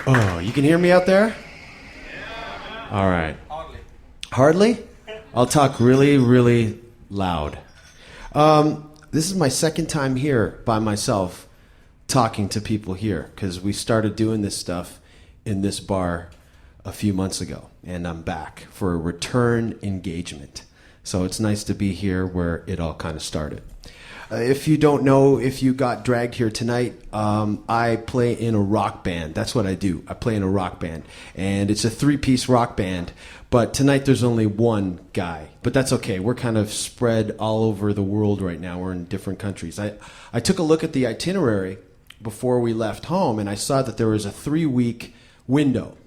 Oh, you can hear me out there? All right. Hardly? I'll talk really, really loud. This is my second time here by myself talking to people here because we started doing this stuff in this bar a few months ago, and I'm back for a return engagement. So it's nice to be here where it all kind of started. If you don't know, if you got dragged here tonight, I play in a rock band. That's what I do. I play in a rock band. And it's a 3-piece rock band. But tonight there's only one guy. But that's okay. We're kind of spread all over the world right now. We're in different countries. I took a look at the itinerary before we left home, and I saw that there was a 3-week window.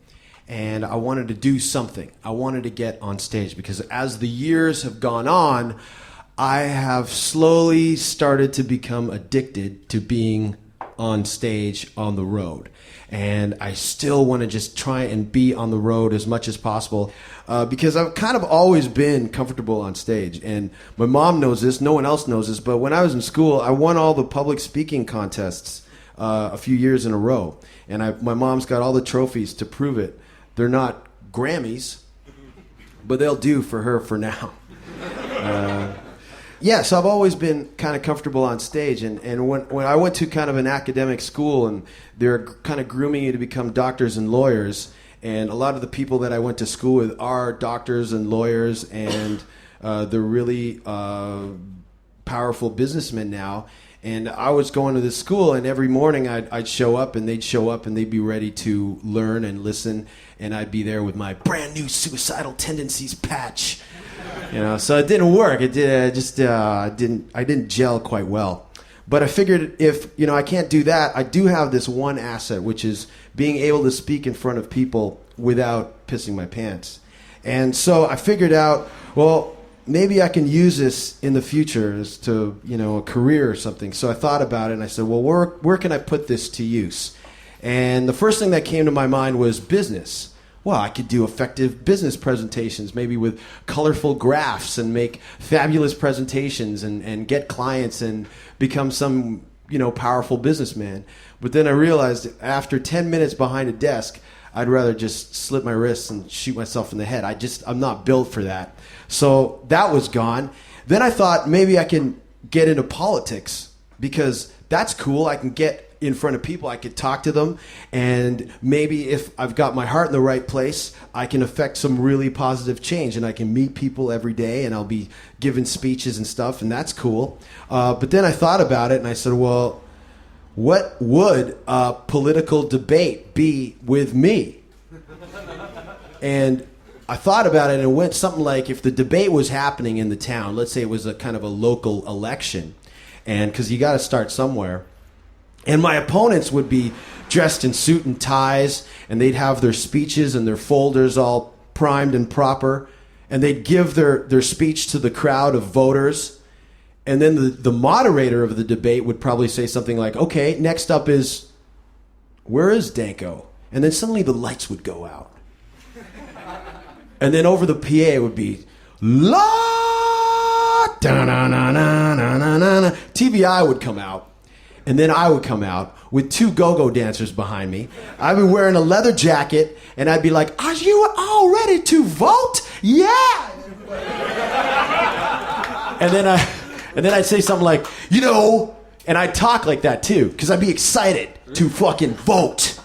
And I wanted to do something. I wanted to get on stage because as the years have gone on, I have slowly started to become addicted to being on stage on the road. And I still want to just try and be on the road as much as possible because I've kind of always been comfortable on stage. And my mom knows this, no one else knows this, but when I was in school, I won all the public speaking contests a few years in a row. And my mom's got all the trophies to prove it. They're not Grammys, but they'll do for her for now. Yeah, so I've always been kind of comfortable on stage, and when I went to kind of an academic school, and they're kind of grooming you to become doctors and lawyers, and a lot of the people that I went to school with are doctors and lawyers, and they're really powerful businessmen now. And I was going to this school, and every morning I'd show up, and they'd show up, and they'd be ready to learn and listen, and I'd be there with my brand new suicidal tendencies patch. You know, so it didn't work. I didn't gel quite well. But I figured if, I can't do that, I do have this one asset, which is being able to speak in front of people without pissing my pants. And so I figured out, well, maybe I can use this in the future as to, a career or something. So I thought about it and I said, well, where can I put this to use? And the first thing that came to my mind was business. Well, I could do effective business presentations, maybe with colorful graphs, and make fabulous presentations and get clients and become some, powerful businessman. But then I realized after 10 minutes behind a desk, I'd rather just slit my wrists and shoot myself in the head. I'm not built for that. So that was gone. Then I thought maybe I can get into politics because that's cool. I can get in front of people, I could talk to them, and maybe if I've got my heart in the right place, I can affect some really positive change, and I can meet people every day, and I'll be giving speeches and stuff, and that's cool. But then I thought about it, and I said, well, what would a political debate be with me? And I thought about it, and it went something like, if the debate was happening in the town, let's say it was a kind of a local election, and because you got to start somewhere. And my opponents would be dressed in suit and ties, and they'd have their speeches and their folders all primed and proper, and they'd give their speech to the crowd of voters. And then the moderator of the debate would probably say something like, okay, next up is, where is Danko? And then suddenly the lights would go out. And then over the PA it would be, la, da-na-na-na-na-na-na. TVI would come out. And then I would come out with 2 go-go dancers behind me. I'd be wearing a leather jacket, and I'd be like, are you all ready to vote? Yeah! And then I'd say something like, and I'd talk like that too, because I'd be excited to fucking vote.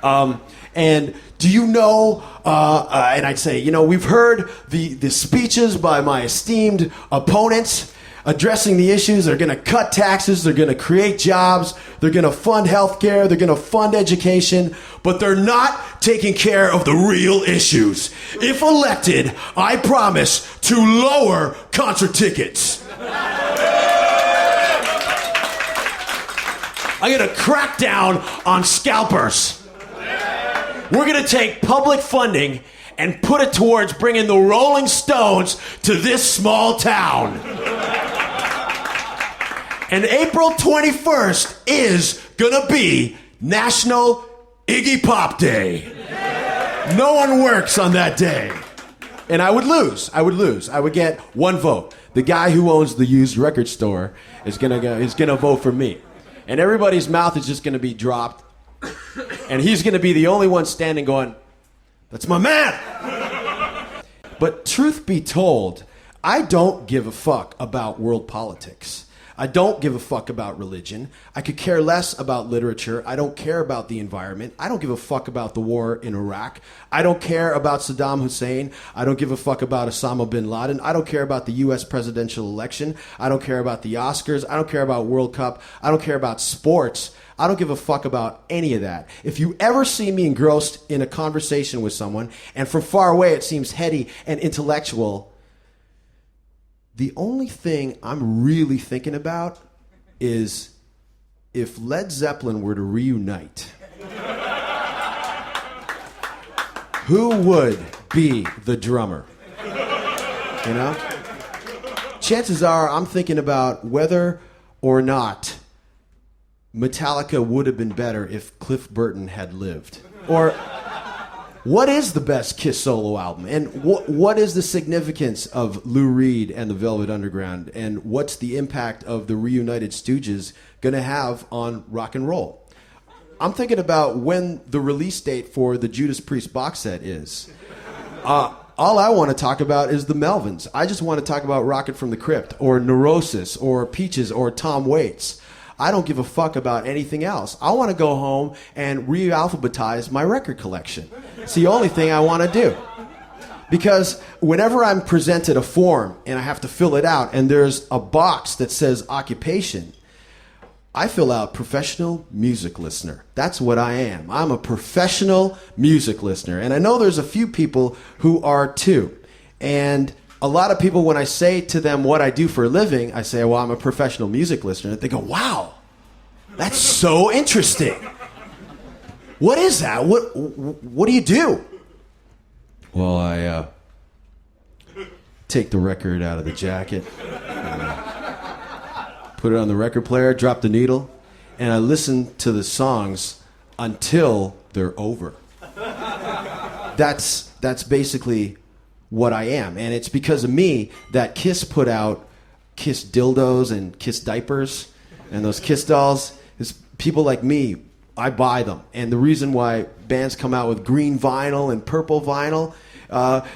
And do you know, and I'd say, we've heard the speeches by my esteemed opponents addressing the issues. They're going to cut taxes, they're going to create jobs, they're going to fund healthcare, they're going to fund education, but they're not taking care of the real issues. If elected, I promise to lower concert tickets. I'm going to crack down on scalpers. We're going to take public funding and put it towards bringing the Rolling Stones to this small town. And April 21st is gonna be National Iggy Pop Day. No one works on that day. And I would lose. I would get 1 vote. The guy who owns the used record store is gonna vote for me. And everybody's mouth is just gonna be dropped. And he's going to be the only one standing going, that's my man. But truth be told, I don't give a fuck about world politics. I don't give a fuck about religion. I could care less about literature. I don't care about the environment. I don't give a fuck about the war in Iraq. I don't care about Saddam Hussein. I don't give a fuck about Osama bin Laden. I don't care about the U.S. presidential election. I don't care about the Oscars. I don't care about World Cup. I don't care about sports. I don't give a fuck about any of that. If you ever see me engrossed in a conversation with someone, and from far away it seems heady and intellectual, the only thing I'm really thinking about is if Led Zeppelin were to reunite, who would be the drummer? You know? Chances are I'm thinking about whether or not Metallica would have been better if Cliff Burton had lived. Or what is the best Kiss solo album? And what is the significance of Lou Reed and the Velvet Underground? And what's the impact of the reunited Stooges going to have on rock and roll? I'm thinking about when the release date for the Judas Priest box set is. All I want to talk about is the Melvins. I just want to talk about Rocket from the Crypt or Neurosis or Peaches or Tom Waits. I don't give a fuck about anything else. I want to go home and re-alphabetize my record collection. It's the only thing I want to do. Because whenever I'm presented a form and I have to fill it out and there's a box that says occupation, I fill out professional music listener. That's what I am. I'm a professional music listener. And I know there's a few people who are too. And a lot of people, when I say to them what I do for a living, I say, well, I'm a professional music listener. They go, wow, that's so interesting. What is that? What do you do? Well, I take the record out of the jacket, put it on the record player, drop the needle, and I listen to the songs until they're over. That's basically what I am. And it's because of me that Kiss put out Kiss dildos and Kiss diapers and those Kiss dolls. It's people like me, I buy them. And the reason why bands come out with green vinyl and purple vinyl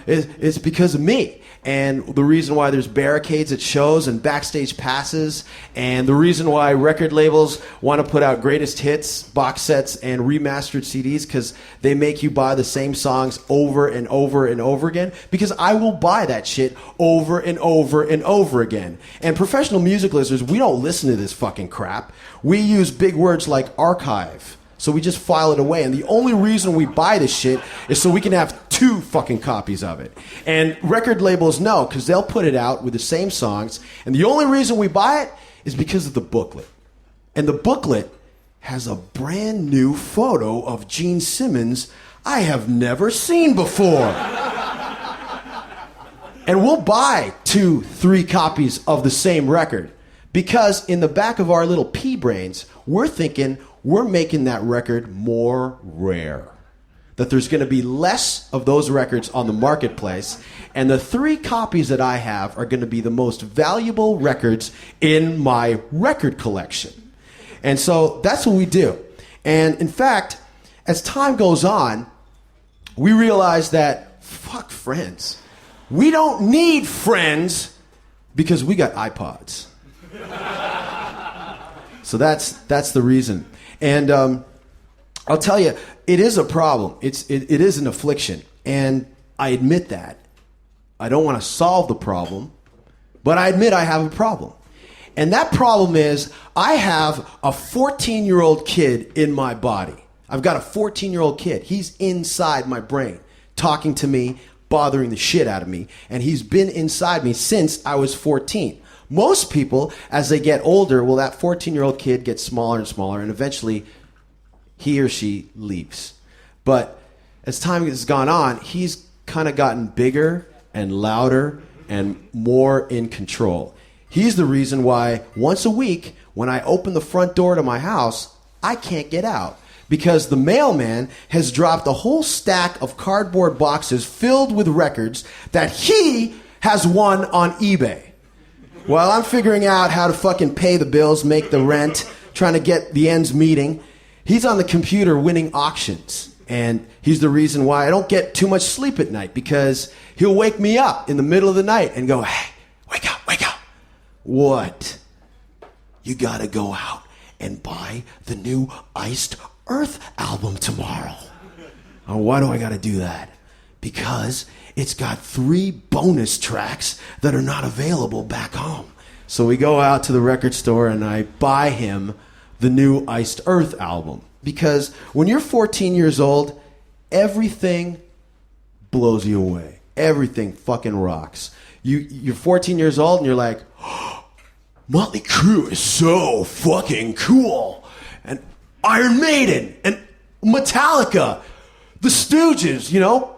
is because of me. And the reason why there's barricades at shows and backstage passes, and the reason why record labels want to put out greatest hits, box sets, and remastered CDs, because they make you buy the same songs over and over and over again, because I will buy that shit over and over and over again. And professional music listeners, we don't listen to this fucking crap. We use big words like archive. So we just file it away. And the only reason we buy this shit is so we can have 2 fucking copies of it. And record labels know, because they'll put it out with the same songs. And the only reason we buy it is because of the booklet. And the booklet has a brand new photo of Gene Simmons I have never seen before. And we'll buy 2, 3 copies of the same record. Because in the back of our little pea brains, we're thinking we're making that record more rare. That there's going to be less of those records on the marketplace, and the 3 copies that I have are going to be the most valuable records in my record collection. And so that's what we do. And in fact, as time goes on, we realize that, fuck friends. We don't need friends because we got iPods. So that's the reason. And I'll tell you, it is a problem. It is an affliction. And I admit that. I don't want to solve the problem, but I admit I have a problem. And that problem is I have a 14-year-old kid in my body. I've got a 14-year-old kid. He's inside my brain, talking to me, bothering the shit out of me. And he's been inside me since I was 14. Most people, as they get older, well, that 14-year-old kid gets smaller and smaller, and eventually he or she leaves. But as time has gone on, he's kind of gotten bigger and louder and more in control. He's the reason why once a week, when I open the front door to my house, I can't get out. Because the mailman has dropped a whole stack of cardboard boxes filled with records that he has won on eBay. While I'm figuring out how to fucking pay the bills, make the rent, trying to get the ends meeting, he's on the computer winning auctions. And he's the reason why I don't get too much sleep at night, because he'll wake me up in the middle of the night and go, hey, wake up, wake up. What? You gotta go out and buy the new Iced Earth album tomorrow. Oh, why do I gotta do that? Because it's got 3 bonus tracks that are not available back home. So we go out to the record store and I buy him the new Iced Earth album. Because when you're 14 years old, everything blows you away. Everything fucking rocks. You're 14 years old and you're like, oh, Motley Crue is so fucking cool. And Iron Maiden and Metallica, the Stooges,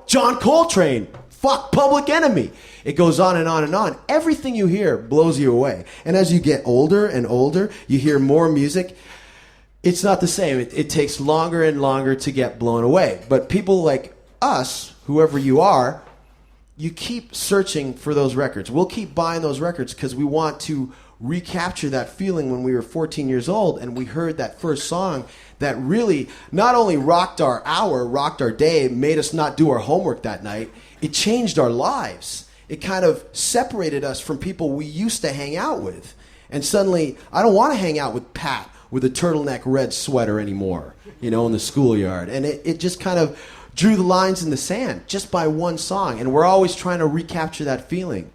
John Coltrane, fuck Public Enemy. It goes on and on and on. Everything you hear blows you away. And as you get older and older, you hear more music. It's not the same. It takes longer and longer to get blown away. But people like us, whoever you are, you keep searching for those records. We'll keep buying those records because we want to recapture that feeling when we were 14 years old and we heard that first song that really not only rocked our hour, rocked our day, made us not do our homework that night, it changed our lives. It kind of separated us from people we used to hang out with. And suddenly, I don't want to hang out with Pat with a turtleneck red sweater anymore, in the schoolyard. And it just kind of drew the lines in the sand just by one song. And we're always trying to recapture that feeling.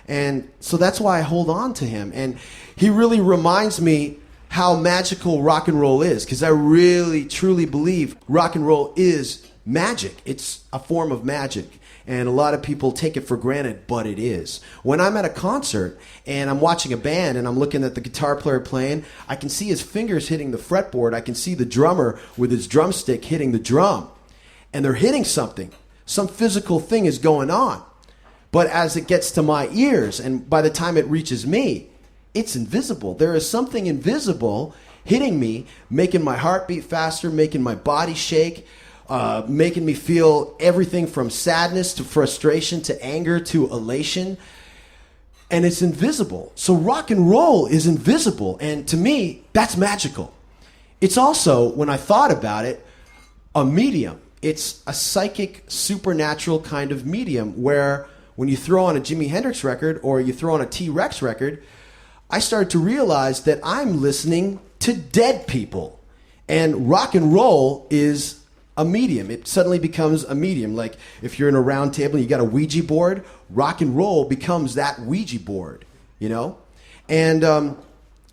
And so that's why I hold on to him. And he really reminds me how magical rock and roll is, because I really, truly believe rock and roll is magic. It's a form of magic. And a lot of people take it for granted, but it is. When I'm at a concert and I'm watching a band and I'm looking at the guitar player playing, I can see his fingers hitting the fretboard. I can see the drummer with his drumstick hitting the drum. And they're hitting something. Some physical thing is going on. But as it gets to my ears, and by the time it reaches me, it's invisible. There is something invisible hitting me, making my heart beat faster, making my body shake, making me feel everything from sadness to frustration to anger to elation. And it's invisible. So rock and roll is invisible. And to me, that's magical. It's also, when I thought about it, a medium. It's a psychic, supernatural kind of medium where when you throw on a Jimi Hendrix record or you throw on a T-Rex record, I started to realize that I'm listening to dead people. And rock and roll is a medium. It suddenly becomes a medium. Like if you're in a round table and you got a Ouija board, rock and roll becomes that Ouija board, And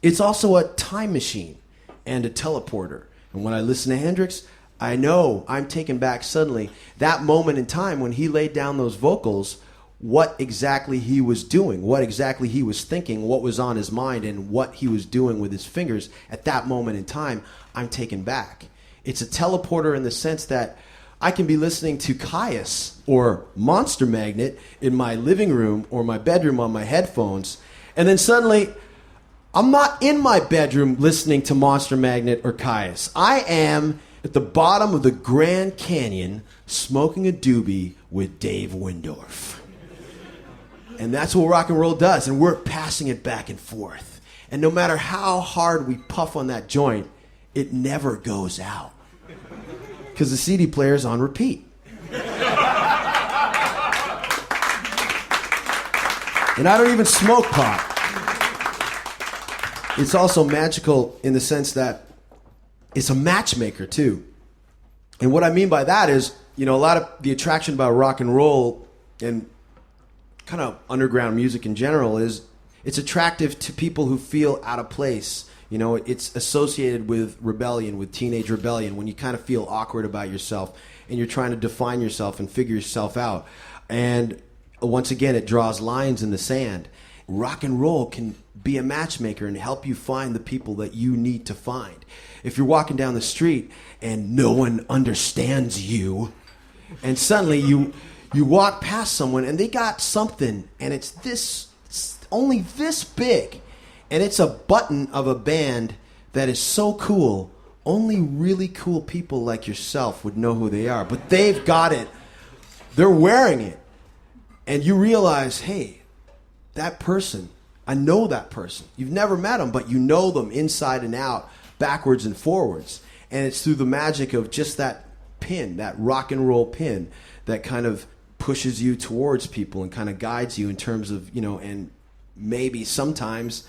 it's also a time machine and a teleporter. And when I listen to Hendrix, I know I'm taken back suddenly. That moment in time when he laid down those vocals, what exactly he was doing, what exactly he was thinking, what was on his mind, and what he was doing with his fingers at that moment in time, I'm taken back. It's a teleporter in the sense that I can be listening to Caius or Monster Magnet in my living room or my bedroom on my headphones, and then suddenly I'm not in my bedroom listening to Monster Magnet or Caius. I am at the bottom of the Grand Canyon smoking a doobie with Dave Windorf. And that's what rock and roll does, and we're passing it back and forth. And no matter how hard we puff on that joint, it never goes out. Because the CD player's on repeat. And I don't even smoke pot. It's also magical in the sense that it's a matchmaker too. And what I mean by that is, a lot of the attraction about rock and roll and kind of underground music in general is it's attractive to people who feel out of place. It's associated with rebellion, with teenage rebellion, when you kind of feel awkward about yourself and you're trying to define yourself and figure yourself out. And once again, it draws lines in the sand. Rock and roll can be a matchmaker and help you find the people that you need to find. If you're walking down the street and no one understands you, and suddenly you walk past someone and they got something and it's only this big, and it's a button of a band that is so cool, only really cool people like yourself would know who they are. But they've got it. They're wearing it. And you realize, hey, that person, I know that person. You've never met them, but you know them inside and out, backwards and forwards. And it's through the magic of just that pin, that rock and roll pin, that kind of pushes you towards people and kind of guides you in terms of, and maybe sometimes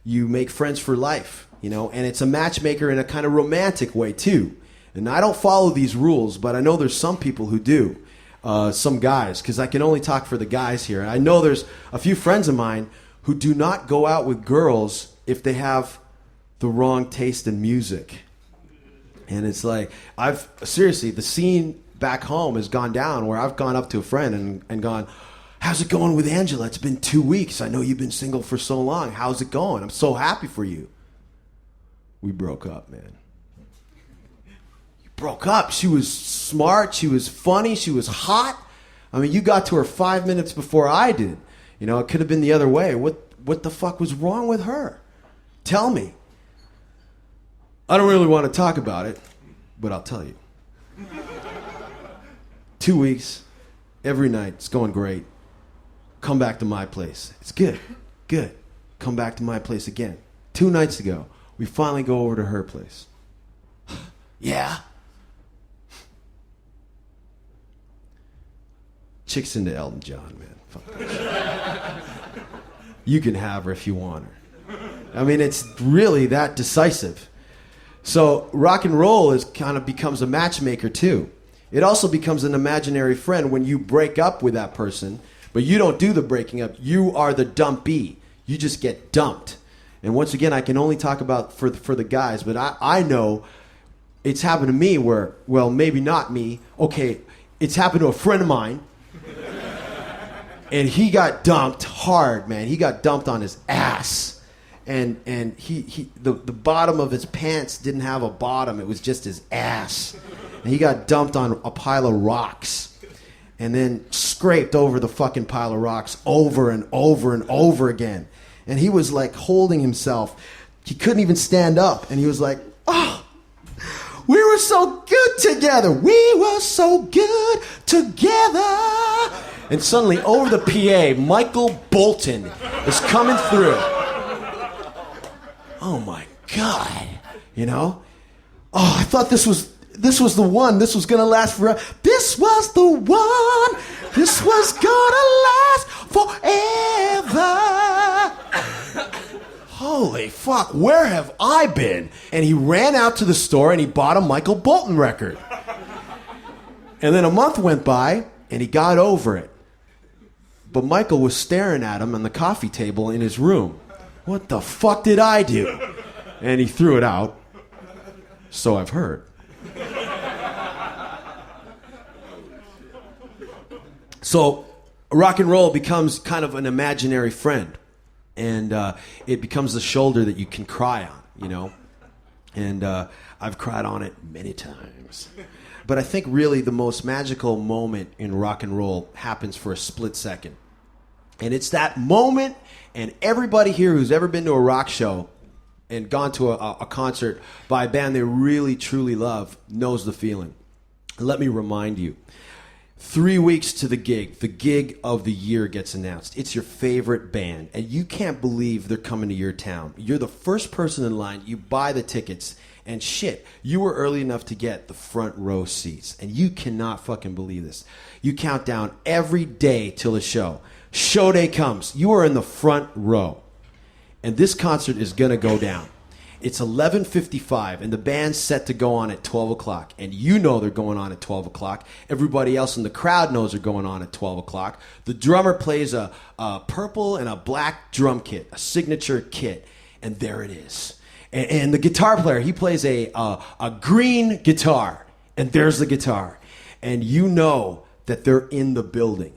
you make friends for life, and it's a matchmaker in a kind of romantic way too. And I don't follow these rules, but I know there's some people who do, some guys, because I can only talk for the guys here. And I know there's a few friends of mine who do not go out with girls if they have the wrong taste in music. And it's like, seriously, the scene back home has gone down where I've gone up to a friend and gone, how's it going with Angela? It's been 2 weeks. I know you've been single for so long. How's it going? I'm so happy for you. We broke up, man. You broke up. She was smart. She was funny. She was hot. I mean, you got to her 5 minutes before I did. It could have been the other way. What the fuck was wrong with her? Tell me. I don't really want to talk about it, but I'll tell you. 2 weeks, every night, it's going great. Come back to my place. It's good. Come back to my place again. 2 nights ago, we finally go over to her place. Yeah. Chick's into Elton John, man. Fuck that shit. You can have her if you want her. I mean, it's really that decisive. So rock and roll kind of becomes a matchmaker too. It also becomes an imaginary friend when you break up with that person, but you don't do the breaking up. You are the dumpee. You just get dumped. And once again, I can only talk about for the guys, but I know it's happened to me where, well, maybe not me. Okay, it's happened to a friend of mine. And he got dumped hard, man. He got dumped on his ass. And the bottom of his pants didn't have a bottom. It was just his ass. And he got dumped on a pile of rocks. And then scraped over the fucking pile of rocks over and over and over again. And he was like holding himself. He couldn't even stand up. And he was like, oh, we were so good together. We were so good together. And suddenly over the PA, Michael Bolton is coming through. Oh my God, Oh, I thought this was the one. This was gonna last forever. This was the one. This was gonna last forever. Holy fuck, where have I been? And he ran out to the store and he bought a Michael Bolton record. And then a month went by and he got over it. But Michael was staring at him on the coffee table in his room. What the fuck did I do? And he threw it out. So I've heard. So rock and roll becomes kind of an imaginary friend. And it becomes the shoulder that you can cry on, And I've cried on it many times. But I think really the most magical moment in rock and roll happens for a split second. And it's that moment, and everybody here who's ever been to a rock show and gone to a concert by a band they really, truly love knows the feeling. And let me remind you, 3 weeks to the gig of the year gets announced. It's your favorite band, and you can't believe they're coming to your town. You're the first person in line. You buy the tickets, and shit, you were early enough to get the front row seats, and you cannot fucking believe this. You count down every day till the show. Show day comes. You are in the front row. And this concert is going to go down. It's 11:55, and the band's set to go on at 12 o'clock. And you know they're going on at 12 o'clock. Everybody else in the crowd knows they're going on at 12 o'clock. The drummer plays a purple and a black drum kit, a signature kit. And there it is. And the guitar player, he plays a green guitar. And there's the guitar. And you know that they're in the building.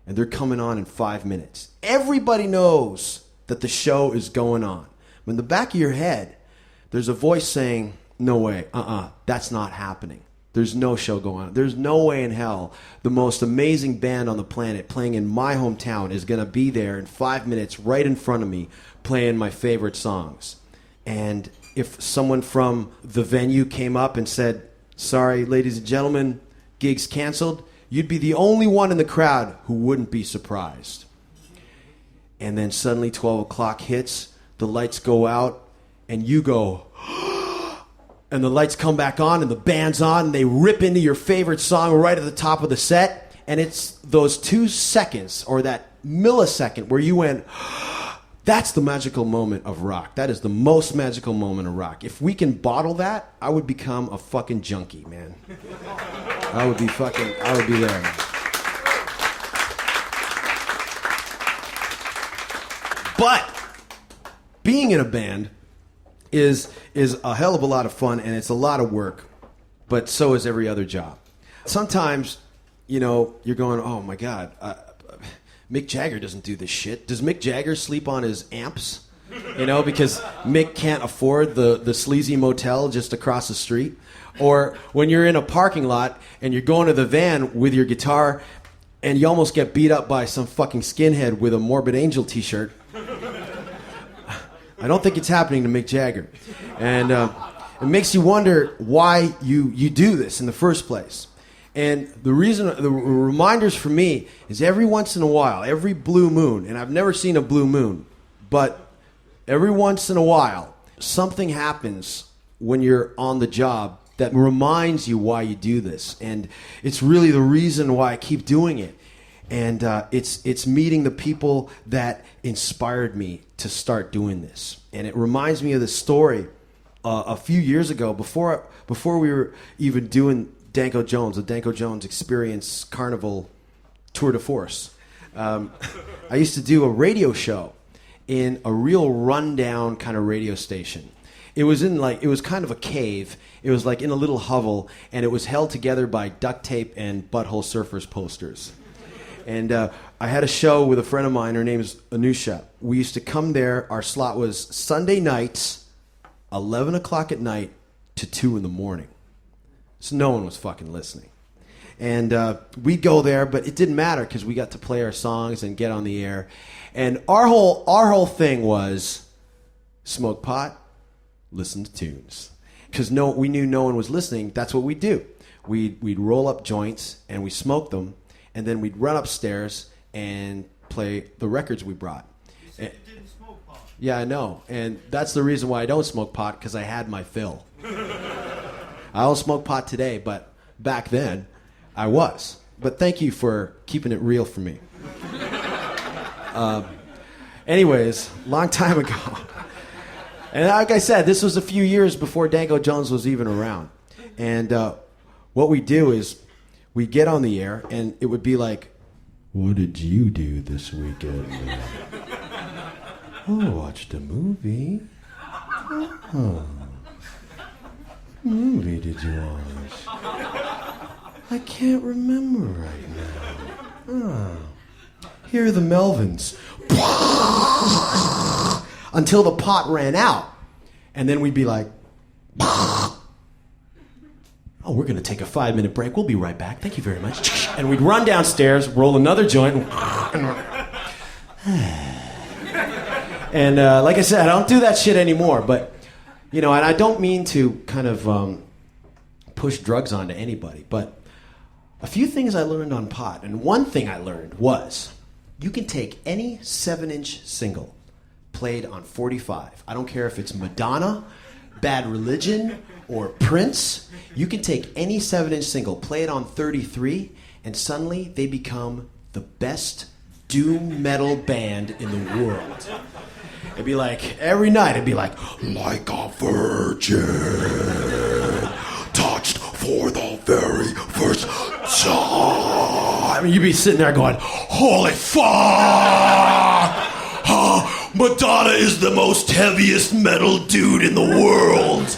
And they're coming on in 5 minutes. Everybody knows that the show is going on. But in the back of your head, there's a voice saying, no way, that's not happening. There's no show going on. There's no way in hell the most amazing band on the planet playing in my hometown is going to be there in 5 minutes right in front of me playing my favorite songs. And if someone from the venue came up and said, sorry, ladies and gentlemen, gig's canceled, you'd be the only one in the crowd who wouldn't be surprised. And then suddenly 12 o'clock hits, the lights go out, and you go, and the lights come back on and the band's on and they rip into your favorite song right at the top of the set. And it's those 2 seconds or that millisecond where you went, that's the magical moment of rock. That is the most magical moment of rock. If we can bottle that, I would become a fucking junkie, man. I would be there. But being in a band is a hell of a lot of fun, and it's a lot of work, but so is every other job. Sometimes, you're going, oh my God, Mick Jagger doesn't do this shit. Does Mick Jagger sleep on his amps? Because Mick can't afford the sleazy motel just across the street. Or when you're in a parking lot and you're going to the van with your guitar and you almost get beat up by some fucking skinhead with a Morbid Angel t-shirt. I don't think it's happening to Mick Jagger. And it makes you wonder why you do this in the first place. And the reminders for me is every once in a while, every blue moon, and I've never seen a blue moon, but every once in a while, something happens when you're on the job that reminds you why you do this. And it's really the reason why I keep doing it. And it's meeting the people that inspired me to start doing this. And it reminds me of the story a few years ago, before we were even doing Danko Jones, the Danko Jones Experience Carnival Tour de Force. I used to do a radio show in a real rundown kind of radio station. It was kind of a cave. It was like in a little hovel, and it was held together by duct tape and Butthole Surfers posters. And I had a show with a friend of mine. Her name is Anusha. We used to come there. Our slot was Sunday nights, 11 o'clock at night to 2 in the morning. So no one was fucking listening. And we'd go there, but it didn't matter because we got to play our songs and get on the air. And our whole thing was smoke pot, listen to tunes. Because we knew no one was listening. That's what we'd do. We'd roll up joints and we smoked them. And then we'd run upstairs and play the records we brought. You said you didn't smoke pot. Yeah, I know. And that's the reason why I don't smoke pot, because I had my fill. I don't smoke pot today, but back then, I was. But thank you for keeping it real for me. Anyways, long time ago. And like I said, this was a few years before Danko Jones was even around. And what we do is we get on the air, and it would be like, what did you do this weekend? Oh, watched a movie. Oh. What movie did you watch? I can't remember right now. Oh. Here are the Melvins. Until the pot ran out. And then we'd be like, oh, we're going to take a 5-minute break. We'll be right back. Thank you very much. And we'd run downstairs, roll another joint. And like I said, I don't do that shit anymore. But, and I don't mean to kind of push drugs onto anybody. But a few things I learned on pot. And one thing I learned was you can take any 7-inch single played on 45. I don't care if it's Madonna, Bad Religion, or Prince. You can take any 7-inch single, play it on 33, and suddenly they become the best doom metal band in the world. It'd be like, every night it'd be like a virgin, touched for the very first time. I mean, you'd be sitting there going, holy fuck! Madonna is the most heaviest metal dude in the world.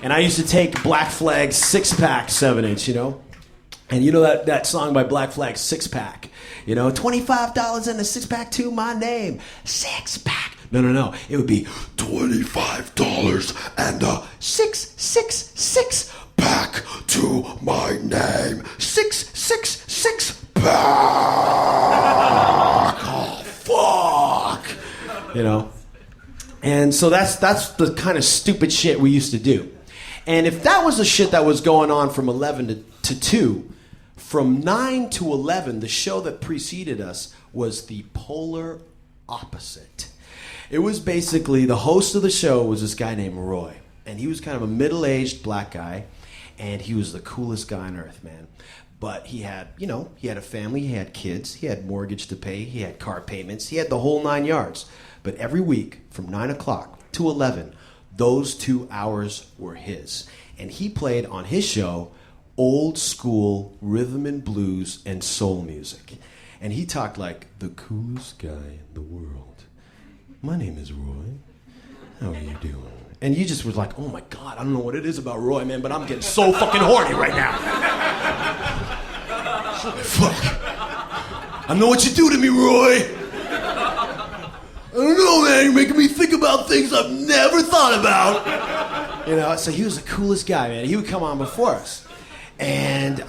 And I used to take Black Flag's 6-pack 7-inch, And that song by Black Flag, 6-pack. $25 and a 6-pack to my name. 6-pack. No. It would be $25 and a 666-pack to my name. 666-pack. Oh, fuck. And so that's the kind of stupid shit we used to do. And if that was the shit that was going on from 11 to 2, from 9 to 11, the show that preceded us was the polar opposite. It was basically, the host of the show was this guy named Roy. And he was kind of a middle-aged black guy, and he was the coolest guy on earth, man. But he had, he had a family, he had kids, he had mortgage to pay, he had car payments, he had the whole 9 yards. But every week from 9 o'clock to 11, those 2 hours were his. And he played on his show old school rhythm and blues and soul music. And he talked like the coolest guy in the world. My name is Roy. How are you doing? And you just was like, oh my God, I don't know what it is about Roy, man, but I'm getting so fucking horny right now. Holy fuck. I know what you do to me, Roy. I don't know, man, you're making me think about things I've never thought about. So he was the coolest guy, man. He would come on before us. And,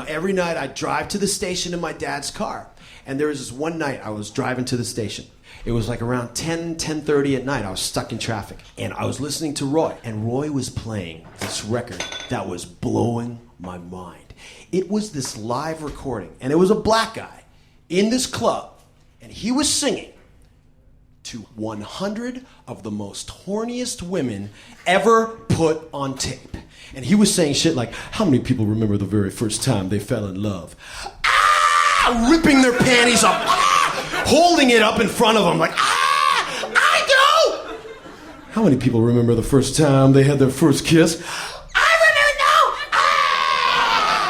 every night I'd drive to the station in my dad's car. And there was this one night I was driving to the station. It was like around 10:30 at night. I was stuck in traffic. And I was listening to Roy. And Roy was playing this record that was blowing my mind. It was this live recording. And it was a black guy in this club. And he was singing to 100 of the most horniest women ever put on tape. And he was saying shit like, how many people remember the very first time they fell in love? Ripping their panties up, holding it up in front of them like, I do! How many people remember the first time they had their first kiss? I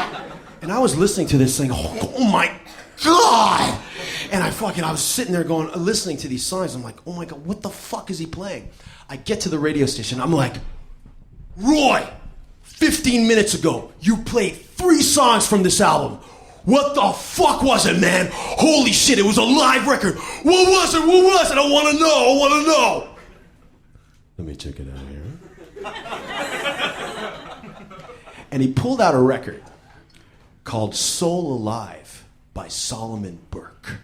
remember, And I was listening to this thing, oh my God! And I was sitting there going, listening to these songs. I'm like, oh my God, what the fuck is he playing? I get to the radio station. I'm like, Roy, 15 minutes ago, you played 3 songs from this album. What the fuck was it, man? Holy shit, it was a live record. What was it? I want to know. Let me check it out here. And he pulled out a record called Soul Alive by Solomon Burke.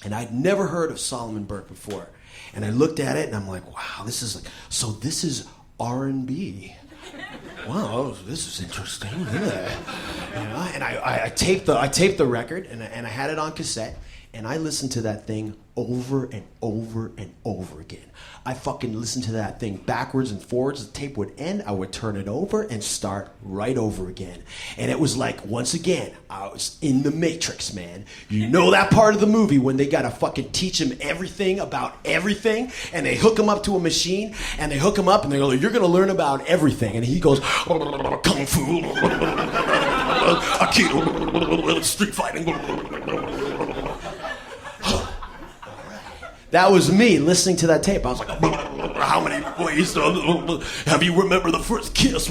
And I'd never heard of Solomon Burke before. And I looked at it and I'm like, wow, this is R&B. Wow, this is interesting. Yeah. And I taped the record and I had it on cassette and I listened to that thing over and over and over again. I fucking listened to that thing backwards and forwards. The tape would end, I would turn it over and start right over again. And it was like, once again, I was in the Matrix, man. You know that part of the movie when they gotta fucking teach him everything about everything, and they hook him up to a machine, and they hook him up, and they go, you're gonna learn about everything. And he goes, Kung Fu, Aikido, street fighting. That was me listening to that tape. I was like, how many ways have you remember the first kiss?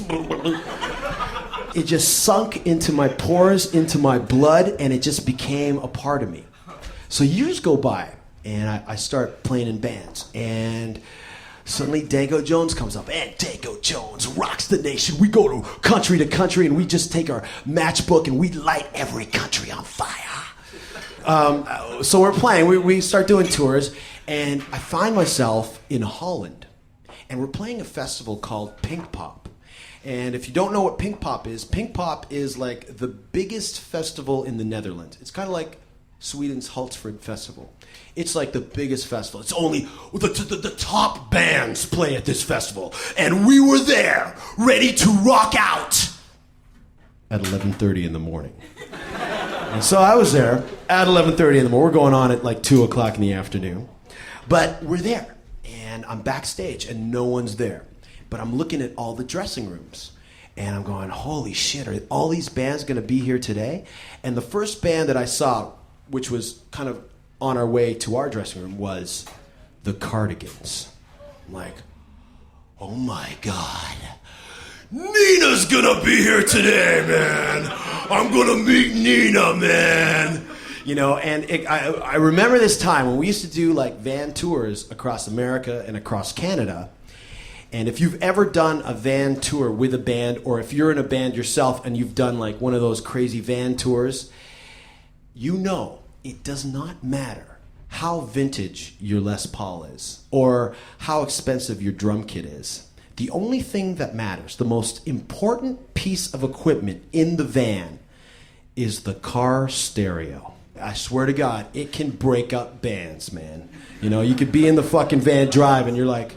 It just sunk into my pores, into my blood, and it just became a part of me. So years go by, and I start playing in bands, and suddenly Danko Jones comes up, and Danko Jones rocks the nation. We go to country, and we just take our matchbook, and we light every country on fire. So we're playing, we start doing tours, and I find myself in Holland, and we're playing a festival called Pink Pop. And if you don't know what Pink Pop is like the biggest festival in the Netherlands. It's kind of like Sweden's Hultsfred Festival. It's like the biggest festival. It's only the top bands play at this festival, and we were there, ready to rock out at 11:30 in the morning. And so I was there at 11:30 in the morning. We're going on at like 2 o'clock in the afternoon. But we're there, and I'm backstage, and no one's there. But I'm looking at all the dressing rooms, and I'm going, holy shit, are all these bands going to be here today? And the first band that I saw, which was kind of on our way to our dressing room, was the Cardigans. I'm like, oh my God. Nina's gonna be here today, man. I'm gonna meet Nina, man. And I remember this time when we used to do like van tours across America and across Canada. And if you've ever done a van tour with a band, or if you're in a band yourself and you've done like one of those crazy van tours, you know it does not matter how vintage your Les Paul is or how expensive your drum kit is. The only thing that matters, the most important piece of equipment in the van, is the car stereo. I swear to God, it can break up bands, man. You could be in the fucking van drive and you're like,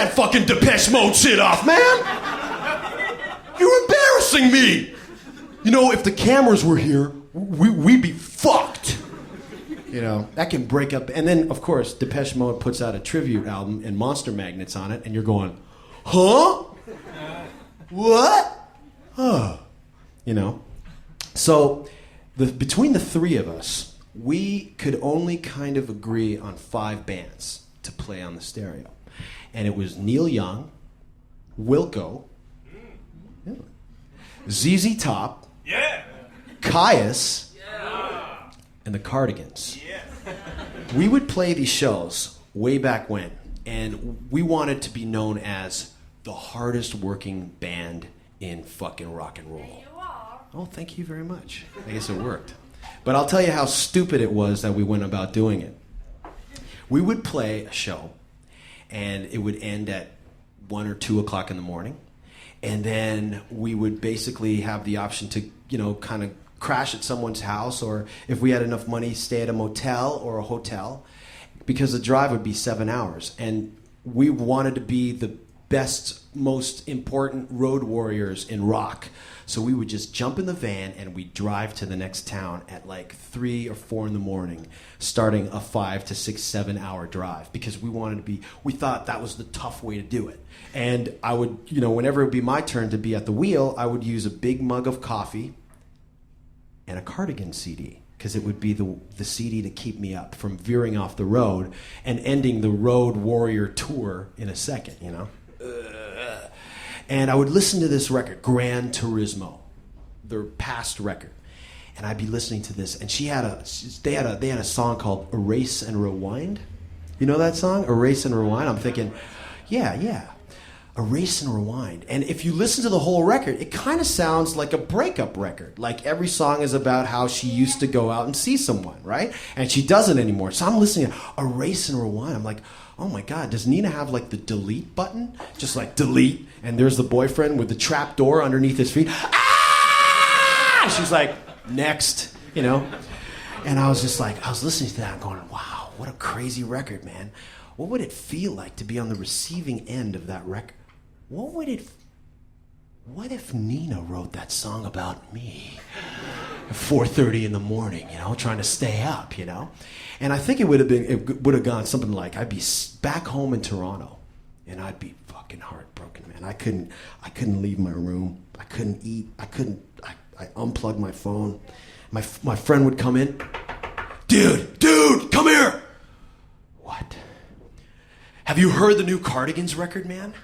that fucking Depeche Mode shit off, man! You're embarrassing me! You know, if the cameras were here, we'd be fucked. You know, that can break up. And then, of course, Depeche Mode puts out a tribute album and Monster Magnets on it, and you're going, huh? What? Huh. You know? So, between the three of us, we could only kind of agree on 5 bands to play on the stereo. And it was Neil Young, Wilco, yeah, ZZ Top, Yeah. Caius, Yeah. and the Cardigans. Yeah. We would play these shows way back when, and we wanted to be known as the hardest working band in fucking rock and roll. You are. Oh, thank you very much. I guess it worked. But I'll tell you how stupid it was that we went about doing it. We would play a show, and it would end at 1 or 2 o'clock in the morning. And then we would basically have the option to, you know, kind of crash at someone's house, or if we had enough money, stay at a motel or a hotel, because the drive would be 7 hours. And we wanted to be the best, most important road warriors in rock. So we would just jump in the van and we'd drive to the next town at like 3 or 4 in the morning, starting a 5 to 6, 7 hour drive, because we thought that was the tough way to do it. And I would, you know, whenever it would be my turn to be at the wheel, I would use a big mug of coffee and a Cardigan CD, because it would be the CD to keep me up from veering off the road and ending the Road Warrior tour in a second, you know? And I would listen to this record, Gran Turismo, their past record. And I'd be listening to this, and they had a song called Erase and Rewind. You know that song, Erase and Rewind? I'm thinking, yeah. Erase and Rewind. And if you listen to the whole record, it kind of sounds like a breakup record. Like every song is about how she used to go out and see someone, right? And she doesn't anymore. So I'm listening to Erase and Rewind. I'm like, oh my God, does Nina have like the delete button? Just like delete, and there's the boyfriend with the trap door underneath his feet. Ah! She's like, next, you know? And I was listening to that and going, wow, what a crazy record, man. What would it feel like to be on the receiving end of that record? What if Nina wrote that song about me at 4:30 in the morning, you know, trying to stay up, you know? And I think it would have gone something like, I'd be back home in Toronto, and I'd be fucking heartbroken, man. I couldn't leave my room. I couldn't eat. I unplugged my phone. My friend would come in. Dude, come here. What? Have you heard the new Cardigans record, man?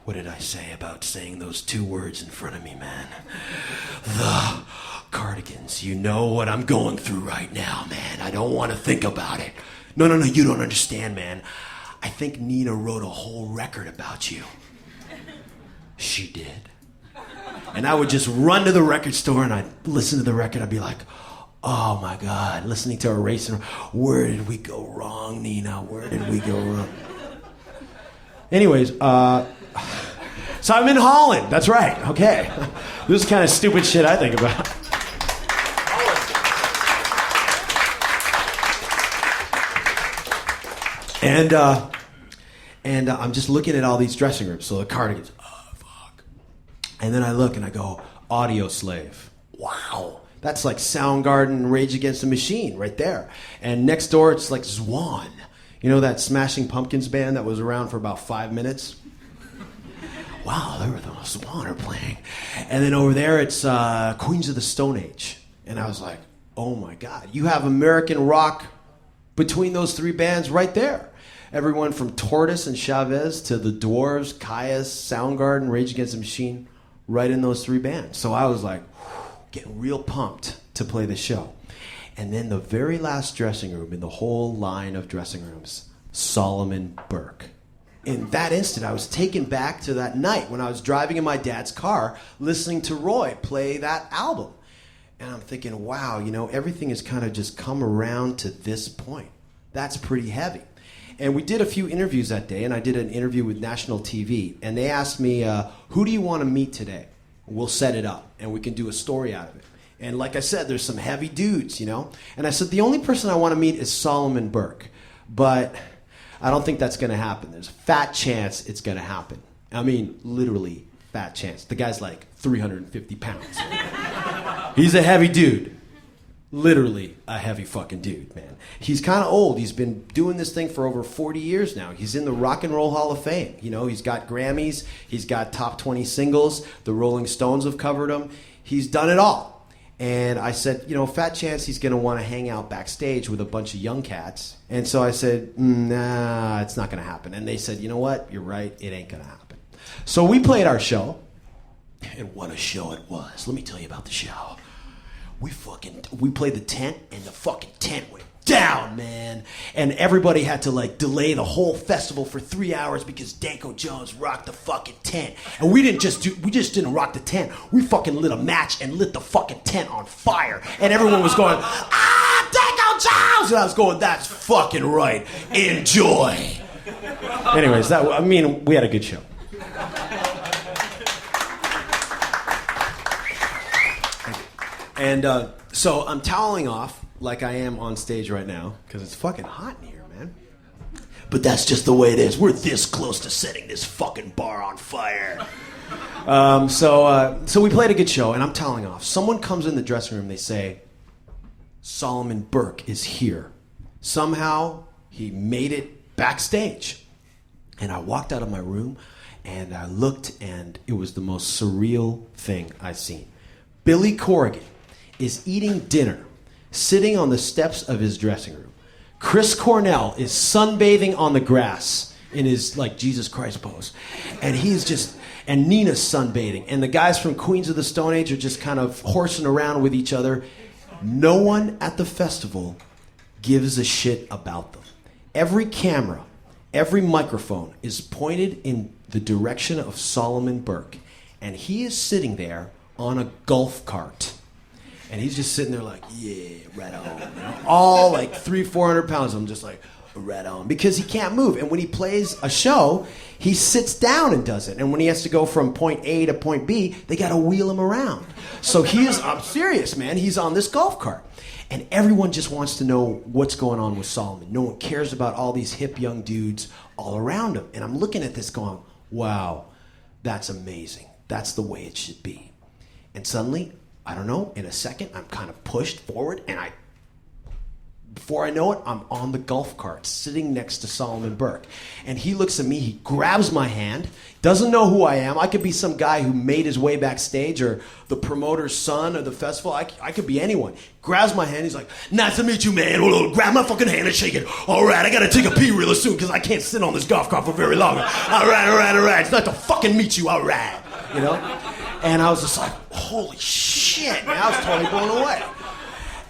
What did I say about saying those 2 words in front of me, man? The Cardigans. You know what I'm going through right now, man. I don't want to think about it. No, you don't understand, man. I think Nina wrote a whole record about you. She did. And I would just run to the record store and I'd listen to the record. I'd be like, oh my God, listening to Erase and where did we go wrong, Nina? Where did we go wrong? Anyways, so I'm in Holland. That's right. Okay. This is kind of stupid shit I think about. And I'm just looking at all these dressing rooms. So the Cardigans, oh, fuck. And then I look and I go, Audio Slave. Wow. That's like Soundgarden, Rage Against the Machine right there. And next door it's like Zwan. You know that Smashing Pumpkins band that was around for about 5 minutes? Wow, there were those Zwan are playing. And then over there it's Queens of the Stone Age. And I was like, oh my God. You have American rock between those 3 bands right there. Everyone from Tortoise and Chavez to the Dwarves, Caius, Soundgarden, Rage Against the Machine, right in those 3 bands. So I was like, getting real pumped to play the show. And then the very last dressing room in the whole line of dressing rooms, Solomon Burke. In that instant, I was taken back to that night when I was driving in my dad's car, listening to Roy play that album. And I'm thinking, wow, you know, everything has kind of just come around to this point. That's pretty heavy. And we did a few interviews that day, and I did an interview with national TV. And they asked me, who do you want to meet today? We'll set it up, and we can do a story out of it. And like I said, there's some heavy dudes, you know? And I said, the only person I want to meet is Solomon Burke. But I don't think that's going to happen. There's a fat chance it's going to happen. I mean, literally fat chance. The guy's like 350 pounds. He's a heavy dude. Literally a heavy fucking dude, man. He's kind of old. He's been doing this thing for over 40 years now. He's in the Rock and Roll Hall of Fame. You know, he's got Grammys. He's got top 20 singles. The Rolling Stones have covered him. He's done it all. And I said, you know, fat chance he's going to want to hang out backstage with a bunch of young cats. And so I said, nah, it's not going to happen. And they said, you know what? You're right. It ain't going to happen. So we played our show. And what a show it was. Let me tell you about the show. We played the tent, and the fucking tent went down, man. And everybody had to like delay the whole festival for 3 hours because Danko Jones rocked the fucking tent. And we just didn't rock the tent. We fucking lit a match and lit the fucking tent on fire. And everyone was going, Danko Jones! And I was going, that's fucking right. Enjoy. Anyways, we had a good show. And so I'm toweling off like I am on stage right now because it's fucking hot in here, man. But that's just the way it is. We're this close to setting this fucking bar on fire. So we played a good show, and I'm toweling off. Someone comes in the dressing room. They say, Solomon Burke is here. Somehow he made it backstage. And I walked out of my room, and I looked, and it was the most surreal thing I've seen. Billy Corrigan is eating dinner, sitting on the steps of his dressing room. Chris Cornell is sunbathing on the grass in his like Jesus Christ pose. And and Nina's sunbathing. And the guys from Queens of the Stone Age are just kind of horsing around with each other. No one at the festival gives a shit about them. Every camera, every microphone is pointed in the direction of Solomon Burke. And he is sitting there on a golf cart. And he's just sitting there like, yeah, right on. You know? All like 300-400 pounds. I'm just like, right on. Because he can't move. And when he plays a show, he sits down and does it. And when he has to go from point A to point B, they got to wheel him around. So I'm serious, man. He's on this golf cart. And everyone just wants to know what's going on with Solomon. No one cares about all these hip young dudes all around him. And I'm looking at this going, wow, that's amazing. That's the way it should be. And suddenly, I don't know, in a second, I'm kind of pushed forward, and before I know it, I'm on the golf cart, sitting next to Solomon Burke. And he looks at me, he grabs my hand, doesn't know who I am. I could be some guy who made his way backstage, or the promoter's son of the festival. I could be anyone. Grabs my hand, he's like, nice to meet you, man. Grab my fucking hand and shake it. All right, I gotta take a pee real soon, because I can't sit on this golf cart for very long. All right. It's nice to fucking meet you, all right. You know? And I was just like, holy shit, man. I was totally blown away.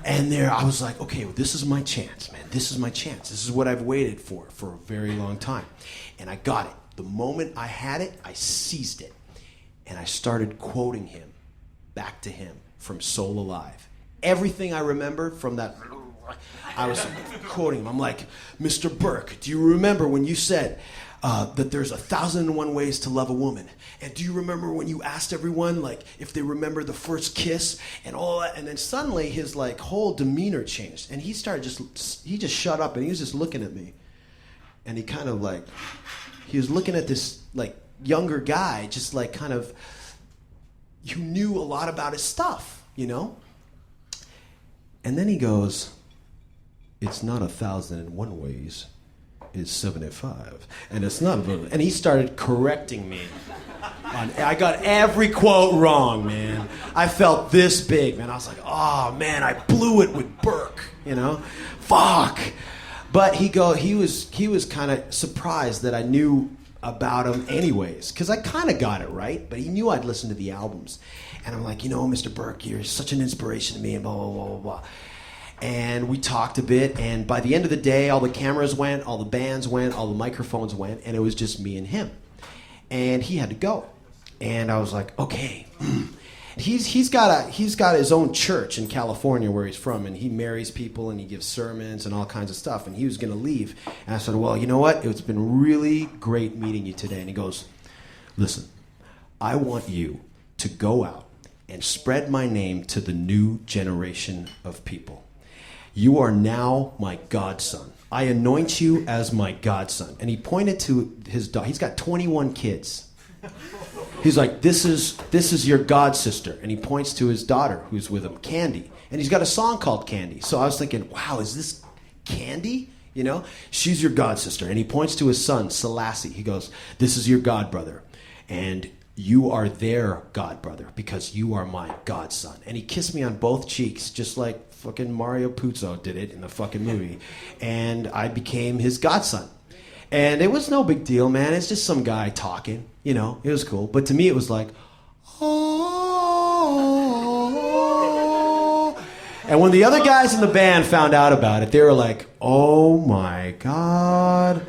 And I was like, okay, well, this is my chance, man. This is my chance. This is what I've waited for a very long time. And I got it. The moment I had it, I seized it. And I started quoting him back to him from Soul Alive. Everything I remember from that, I was quoting him. I'm like, Mr. Burke, do you remember when you said that there's 1,001 ways to love a woman? And do you remember when you asked everyone, like, if they remember the first kiss and all that? And then suddenly his, like, whole demeanor changed. And he just shut up, and he was just looking at me. And he kind of, like, he was looking at this, like, younger guy, just, like, kind of, who knew a lot about his stuff, you know? And then he goes, it's not 1,001 ways. It's 75. And it's not. And he started correcting me. I got every quote wrong, man. I felt this big, man. I was like, oh, man, I blew it with Burke, you know? Fuck. But he was kind of surprised that I knew about him anyways, because I kind of got it right, but he knew I'd listened to the albums. And I'm like, you know, Mr. Burke, you're such an inspiration to me, and blah, blah, blah, blah, blah. And we talked a bit, and by the end of the day, all the cameras went, all the bands went, all the microphones went, and it was just me and him. And he had to go. And I was like, okay. He's got his own church in California where he's from, and he marries people and he gives sermons and all kinds of stuff, and he was going to leave. And I said, well, you know what? It's been really great meeting you today. And he goes, listen, I want you to go out and spread my name to the new generation of people. you are now my godson. I anoint you as my godson. And he pointed to his daughter. He's got 21 kids. He's like, this is your god sister. And he points to his daughter who's with him, Candy. And he's got a song called Candy. So I was thinking, wow, is this Candy? You know, she's your god sister. And he points to his son, Selassie. He goes, this is your god brother. And you are their god brother because you are my godson. And he kissed me on both cheeks, just like fucking Mario Puzo did it in the fucking movie. And I became his godson. And it was no big deal, man. It's just some guy talking, you know, it was cool. But to me, it was like, oh. And when the other guys in the band found out about it, they were like, oh my God.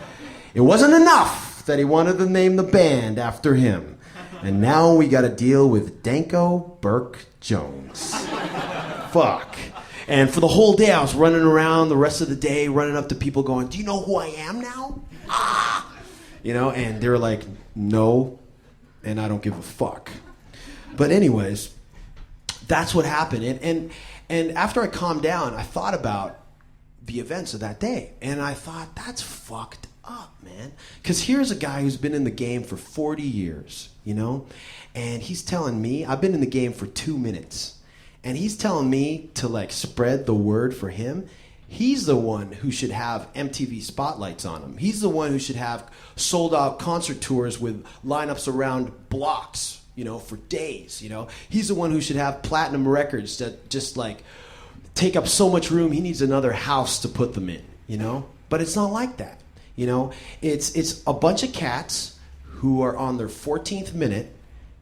It wasn't enough that he wanted to name the band after him. And now we got to deal with Danko Burke Jones. Fuck. And for the whole day, I was running around the rest of the day, running up to people going, do you know who I am now? Ah! You know, and they were like, no, and I don't give a fuck. But anyways, that's what happened. And after I calmed down, I thought about the events of that day. And I thought, that's fucked up, man. Because here's a guy who's been in the game for 40 years, you know? And he's telling me, I've been in the game for 2 minutes. And he's telling me to like spread the word for him. He's the one who should have MTV spotlights on him. He's the one who should have sold out concert tours with lineups around blocks, you know, for days, you know. He's the one who should have platinum records that just like take up so much room he needs another house to put them in, you know. But it's not like that, you know. It's a bunch of cats who are on their 14th minute.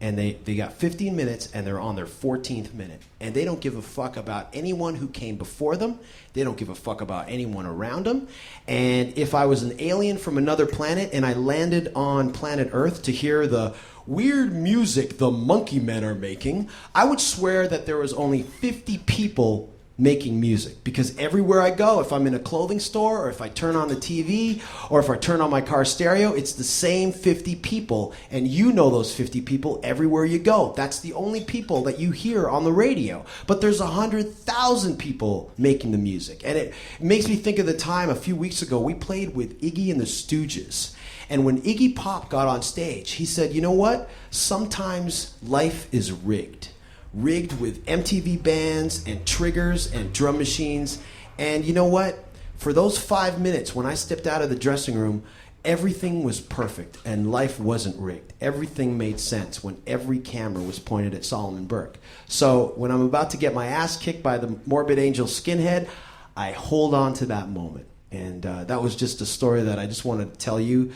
And they got 15 minutes, and they're on their 14th minute. And they don't give a fuck about anyone who came before them. They don't give a fuck about anyone around them. And if I was an alien from another planet and I landed on planet Earth to hear the weird music the monkey men are making, I would swear that there was only 50 people making music. Because everywhere I go, if I'm in a clothing store or if I turn on the TV or if I turn on my car stereo, it's the same 50 people. And you know those 50 people everywhere you go. That's the only people that you hear on the radio. But there's 100,000 people making the music. And it makes me think of the time a few weeks ago we played with Iggy and the Stooges. And when Iggy Pop got on stage, he said, you know what? Sometimes life is rigged with MTV bands and triggers and drum machines. And you know what? For those 5 minutes when I stepped out of the dressing room, everything was perfect and life wasn't rigged. Everything made sense when every camera was pointed at Solomon Burke. So when I'm about to get my ass kicked by the Morbid Angel skinhead, I hold on to that moment. And that was just a story that I just wanted to tell you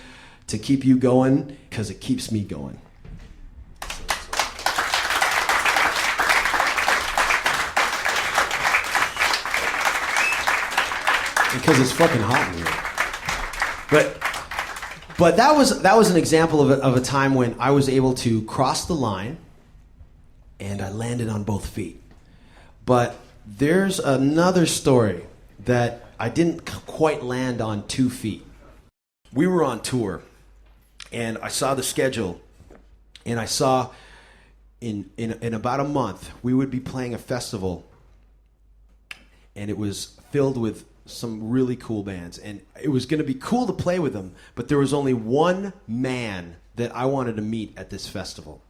to keep you going because it keeps me going. Because it's fucking hot in here. But that was an example of a time when I was able to cross the line and I landed on both feet. But there's another story that I didn't quite land on 2 feet. We were on tour and I saw the schedule and I saw in about a month we would be playing a festival and it was filled with some really cool bands, and it was going to be cool to play with them, but there was only one man that I wanted to meet at this festival.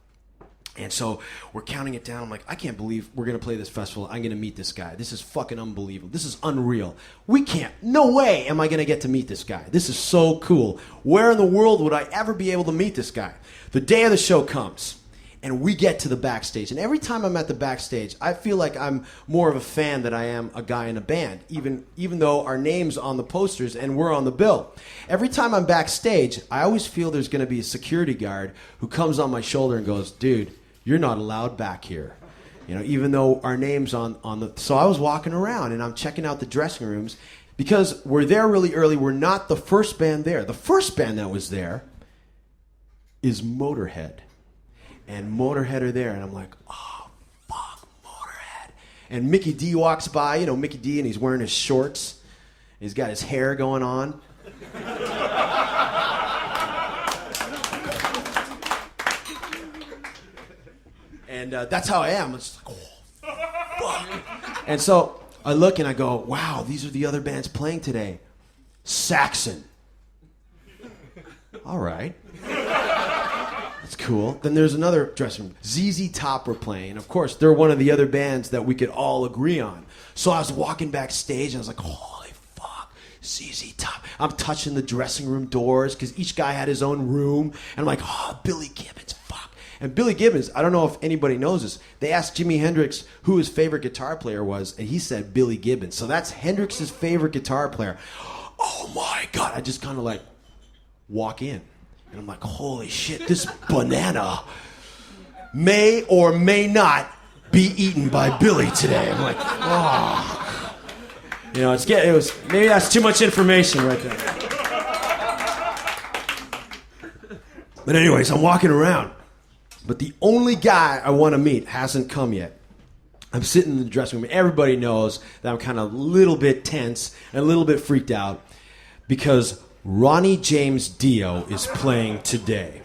And so we're counting it down. I'm like, I can't believe we're going to play this festival. I'm going to meet this guy. This is fucking unbelievable. This is unreal. No way am I going to get to meet this guy. This is so cool. Where in the world would I ever be able to meet this guy? The day of the show comes. And we get to the backstage. And every time I'm at the backstage, I feel like I'm more of a fan than I am a guy in a band, even though our name's on the posters and we're on the bill. Every time I'm backstage, I always feel there's going to be a security guard who comes on my shoulder and goes, dude, you're not allowed back here. You know, even though our name's on the... So I was walking around and I'm checking out the dressing rooms because we're there really early. We're not the first band there. The first band that was there is Motorhead. And Motorhead are there, and I'm like, oh, fuck, Motorhead. And Mickey D walks by, you know, Mickey D, and he's wearing his shorts. He's got his hair going on. And that's how I am. It's like, oh, fuck. And so I look and I go, wow, these are the other bands playing today. Saxon. All right. That's cool. Then there's another dressing room. ZZ Top were playing. Of course, they're one of the other bands that we could all agree on. So I was walking backstage and I was like, holy fuck, ZZ Top. I'm touching the dressing room doors because each guy had his own room. And I'm like, oh, Billy Gibbons, fuck. And Billy Gibbons, I don't know if anybody knows this. They asked Jimi Hendrix who his favorite guitar player was, and he said Billy Gibbons. So that's Hendrix's favorite guitar player. Oh my God. I just kind of like walk in. And I'm like, holy shit, this banana may or may not be eaten by Billy today. I'm like, oh. You know, maybe that's too much information right there. But anyways, I'm walking around. But the only guy I want to meet hasn't come yet. I'm sitting in the dressing room. Everybody knows that I'm kind of a little bit tense and a little bit freaked out because Ronnie James Dio is playing today.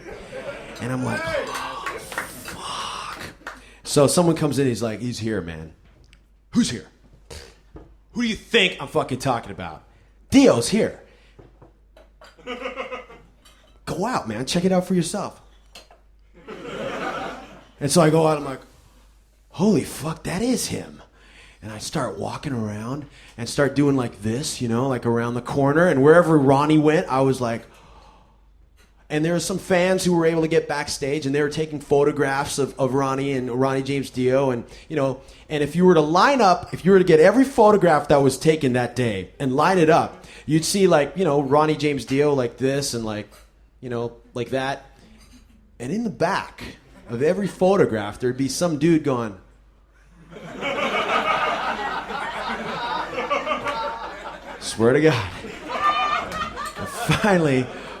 And I'm like, oh, fuck. So someone comes in, he's here, man. Who's here? Who do you think I'm fucking talking about? Dio's here. Go out, man. Check it out for yourself. And so I go out, I'm like, holy fuck, that is him. And I start walking around and start doing like this, you know, like around the corner. And wherever Ronnie went, I was like... And there were some fans who were able to get backstage, and they were taking photographs of Ronnie and Ronnie James Dio. And, you know, and if you were to get every photograph that was taken that day and line it up, you'd see like, you know, Ronnie James Dio like this and like, you know, like that. And in the back of every photograph, there'd be some dude going... Swear to God.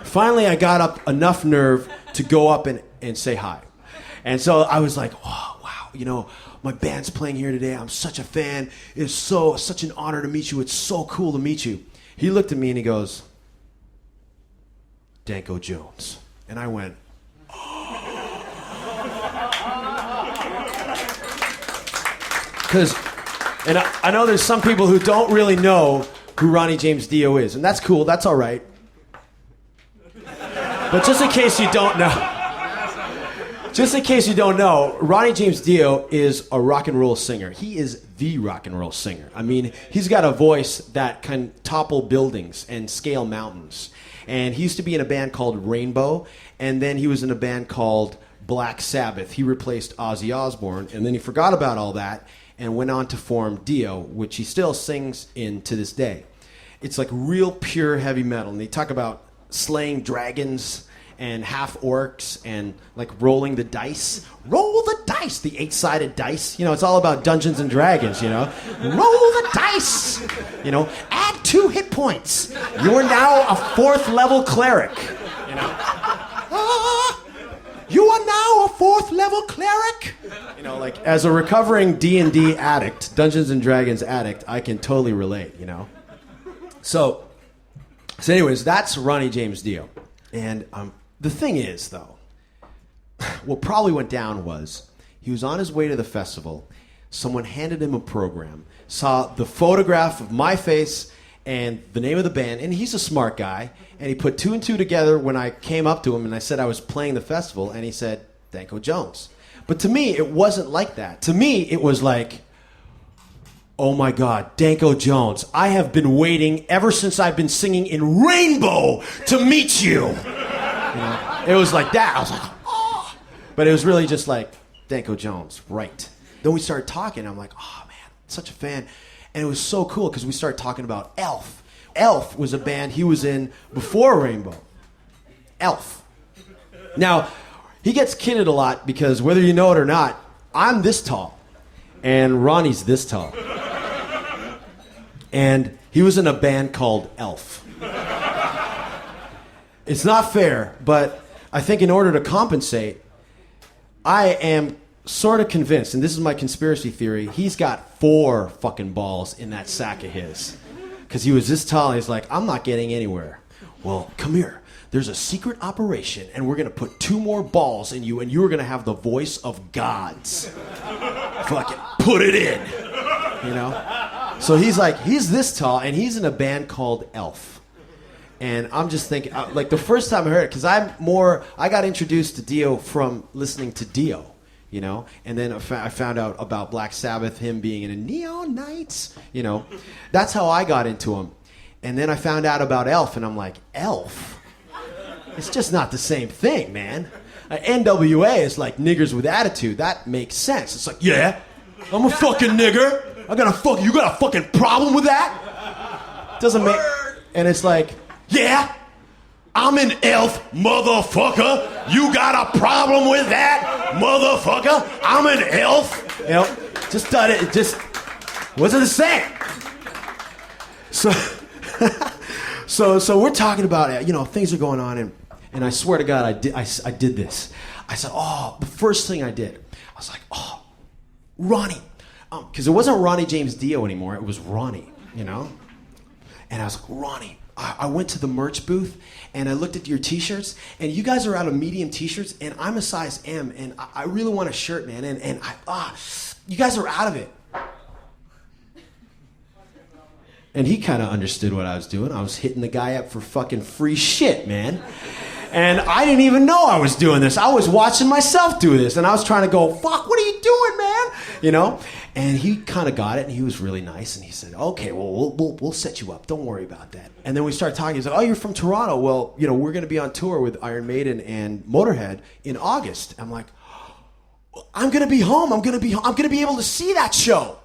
Finally, I got up enough nerve to go up and say hi. And so I was like, oh, wow, you know, my band's playing here today. I'm such a fan. It's such an honor to meet you. It's so cool to meet you. He looked at me and he goes, Danko Jones. And I went, oh. Because, and I know there's some people who don't really know who Ronnie James Dio is. And that's cool. That's all right. But just in case you don't know, Ronnie James Dio is a rock and roll singer. He is the rock and roll singer. I mean, he's got a voice that can topple buildings and scale mountains. And he used to be in a band called Rainbow, and then he was in a band called Black Sabbath. He replaced Ozzy Osbourne, and then he forgot about all that and went on to form Dio, which he still sings in to this day. It's like real pure heavy metal, and they talk about slaying dragons and half orcs and like rolling the dice. Roll the dice, the 8-sided dice. You know, it's all about Dungeons and Dragons, you know. Roll the dice. You know, add 2 hit points. You're now a 4th level cleric. You know. You are now a 4th level cleric. You know, like as a recovering D&D addict, Dungeons and Dragons addict, I can totally relate, you know. So anyways, that's Ronnie James Dio. And the thing is, though, what probably went down was he was on his way to the festival. Someone handed him a program, saw the photograph of my face and the name of the band, and he's a smart guy, and he put 2 and 2 together when I came up to him and I said I was playing the festival, and he said, Danko Jones. But to me, it wasn't like that. To me, it was like, oh my God, Danko Jones. I have been waiting ever since I've been singing in Rainbow to meet you. You know, it was like that. I was like, oh. But it was really just like, Danko Jones, right. Then we started talking. I'm like, oh man, such a fan. And it was so cool because we started talking about Elf. Elf was a band he was in before Rainbow. Elf. Now, he gets kidded a lot because whether you know it or not, I'm this tall. And Ronnie's this tall. And he was in a band called Elf. It's not fair, but I think in order to compensate, I am sort of convinced, and this is my conspiracy theory, he's got 4 fucking balls in that sack of his. Because he was this tall, and he's like, I'm not getting anywhere. Well, come here. There's a secret operation, and we're going to put 2 more balls in you, and you're going to have the voice of gods. Fucking put it in. You know? So he's this tall, and he's in a band called Elf. And I'm just thinking, like the first time I heard it, because I got introduced to Dio from listening to Dio, you know? And then I found out about Black Sabbath, him being in a Neon Nights, you know? That's how I got into him. And then I found out about Elf, and I'm like, Elf? It's just not the same thing, man. NWA is like niggers with attitude. That makes sense. It's like, yeah, I'm a fucking nigger. You got a fucking problem with that? Doesn't make... And it's like, yeah, I'm an elf, motherfucker. You got a problem with that, motherfucker? I'm an elf. You know, just done it. It just wasn't the same. So we're talking about it. You know, things are going on, and I swear to God, I did this. I said, the first thing I did, I was like, Ronnie. Because it wasn't Ronnie James Dio anymore. It was Ronnie, you know? And I was like, Ronnie, I went to the merch booth, and I looked at your T-shirts, and you guys are out of medium T-shirts, and I'm a size M, and I really want a shirt, man, and you guys are out of it. And he kind of understood what I was doing. I was hitting the guy up for fucking free shit, man. And I didn't even know I was doing this. I was watching myself do this, and I was trying to go, fuck, what are you doing, man? You know? And he kind of got it, and he was really nice, and he said, okay, well, we'll set you up. Don't worry about that. And then we started talking. He's like, oh, you're from Toronto. Well, you know, we're going to be on tour with Iron Maiden and Motorhead in August. I'm like, I'm going to be home. I'm going to be able to see that show.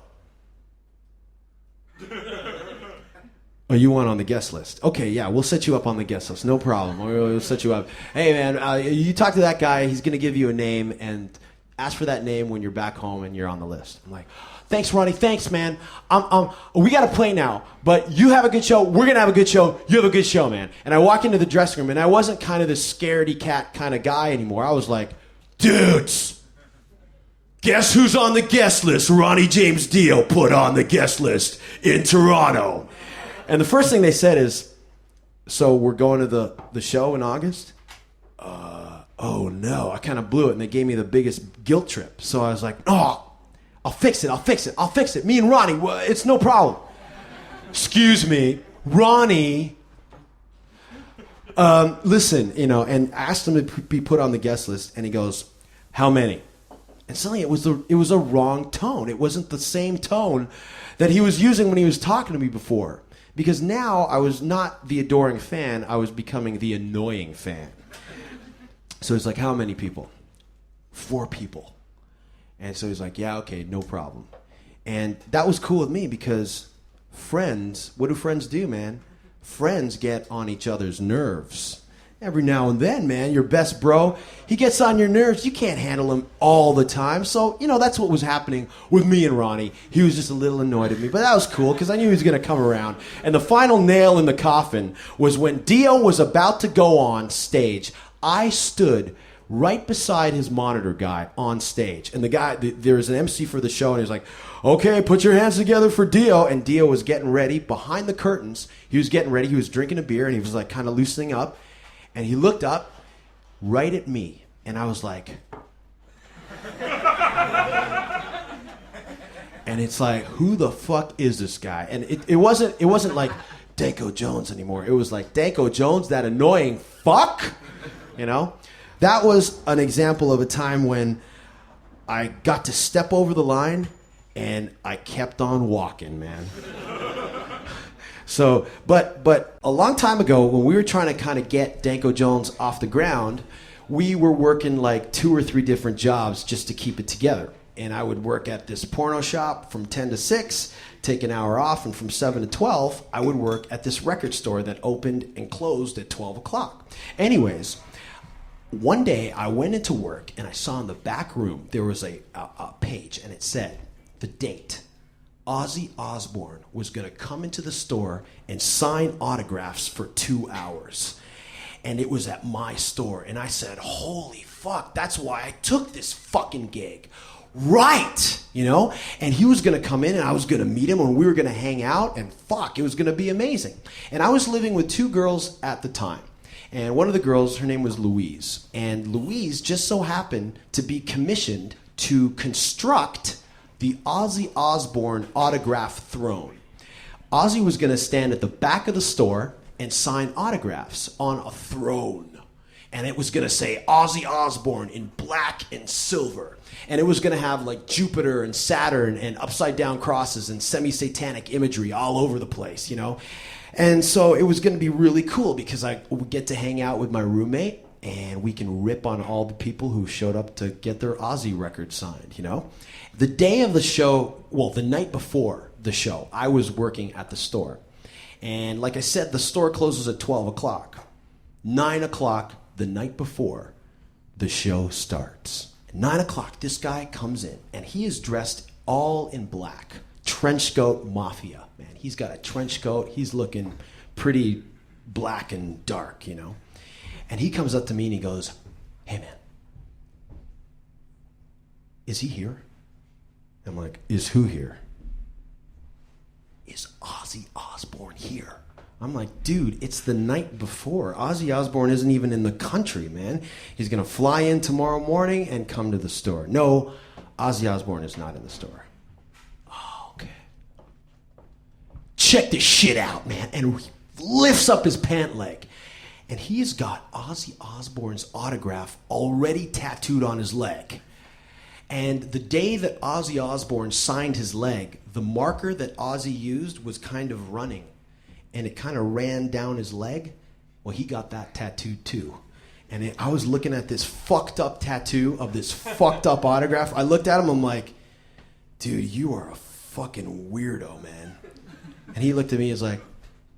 Oh, you want on the guest list? Okay, yeah, we'll set you up on the guest list. No problem. We'll set you up. Hey, man, you talk to that guy. He's going to give you a name, and ask for that name when you're back home and you're on the list. I'm like, thanks, Ronnie. Thanks, man. We got to play now, but you have a good show. We're going to have a good show. You have a good show, man. And I walk into the dressing room, and I wasn't kind of the scaredy cat kind of guy anymore. I was like, dudes, guess who's on the guest list? Ronnie James Dio put on the guest list in Toronto. And the first thing they said is, so we're going to the show in August? Oh no, I kind of blew it, and they gave me the biggest guilt trip. So I was like, I'll fix it. Me and Ronnie, it's no problem. Excuse me, Ronnie, listen, you know, and asked him to be put on the guest list, and he goes, how many? And suddenly it was a wrong tone. It wasn't the same tone that he was using when he was talking to me before. Because now I was not the adoring fan, I was becoming the annoying fan. So he's like, how many people? 4 people. And so he's like, yeah, okay, no problem. And that was cool with me because friends, what do friends do, man? Friends get on each other's nerves. Every now and then, man, your best bro, he gets on your nerves. You can't handle him all the time. So, you know, that's what was happening with me and Ronnie. He was just a little annoyed at me, but that was cool because I knew he was going to come around. And the final nail in the coffin was when Dio was about to go on stage. I stood right beside his monitor guy on stage. And the guy, there was an MC for the show, and he was like, okay, put your hands together for Dio. And Dio was getting ready behind the curtains. He was getting ready. He was drinking a beer, and he was like kind of loosening up. And he looked up right at me, and I was like, and it's like, who the fuck is this guy? And it wasn't like Danko Jones anymore. It was like Danko Jones, that annoying fuck, you know? That was an example of a time when I got to step over the line, and I kept on walking, man. So, but a long time ago, when we were trying to kind of get Danko Jones off the ground, we were working like 2 or 3 different jobs just to keep it together. And I would work at this porno shop from 10 to 6, take an hour off, and from 7 to 12, I would work at this record store that opened and closed at 12 o'clock. Anyways, one day I went into work, and I saw in the back room, there was a page, and it said, the date. Ozzy Osbourne was going to come into the store and sign autographs for 2 hours. And it was at my store. And I said, holy fuck, that's why I took this fucking gig. Right, you know? And he was going to come in, and I was going to meet him, and we were going to hang out, and fuck, it was going to be amazing. And I was living with 2 girls at the time. And one of the girls, her name was Louise. And Louise just so happened to be commissioned to construct the Ozzy Osbourne autograph throne. Ozzy was going to stand at the back of the store and sign autographs on a throne. And it was going to say Ozzy Osbourne in black and silver. And it was going to have like Jupiter and Saturn and upside down crosses and semi-satanic imagery all over the place, you know? And so it was going to be really cool because I would get to hang out with my roommate and we can rip on all the people who showed up to get their Ozzy record signed, you know? The day of the show, well, the night before the show, I was working at the store. And like I said, the store closes at 12 o'clock. 9 o'clock the night before, the show starts. At 9 o'clock, this guy comes in, and he is dressed all in black. Trench coat mafia, man. He's got a trench coat. He's looking pretty black and dark, you know. And he comes up to me and he goes, "Hey, man, is he here?" I'm like, "Is who here?" "Is Ozzy Osbourne here?" I'm like, "Dude, it's the night before. Ozzy Osbourne isn't even in the country, man. He's going to fly in tomorrow morning and come to the store." "No, Ozzy Osbourne is not in the store." "Oh, okay. Check this shit out, man." And he lifts up his pant leg. And he's got Ozzy Osbourne's autograph already tattooed on his leg. And the day that Ozzy Osbourne signed his leg, the marker that Ozzy used was kind of running. And it kind of ran down his leg. Well, he got that tattooed too. And I was looking at this fucked up tattoo of this fucked up autograph. I looked at him, I'm like, "Dude, you are a fucking weirdo, man." And he looked at me, he's like,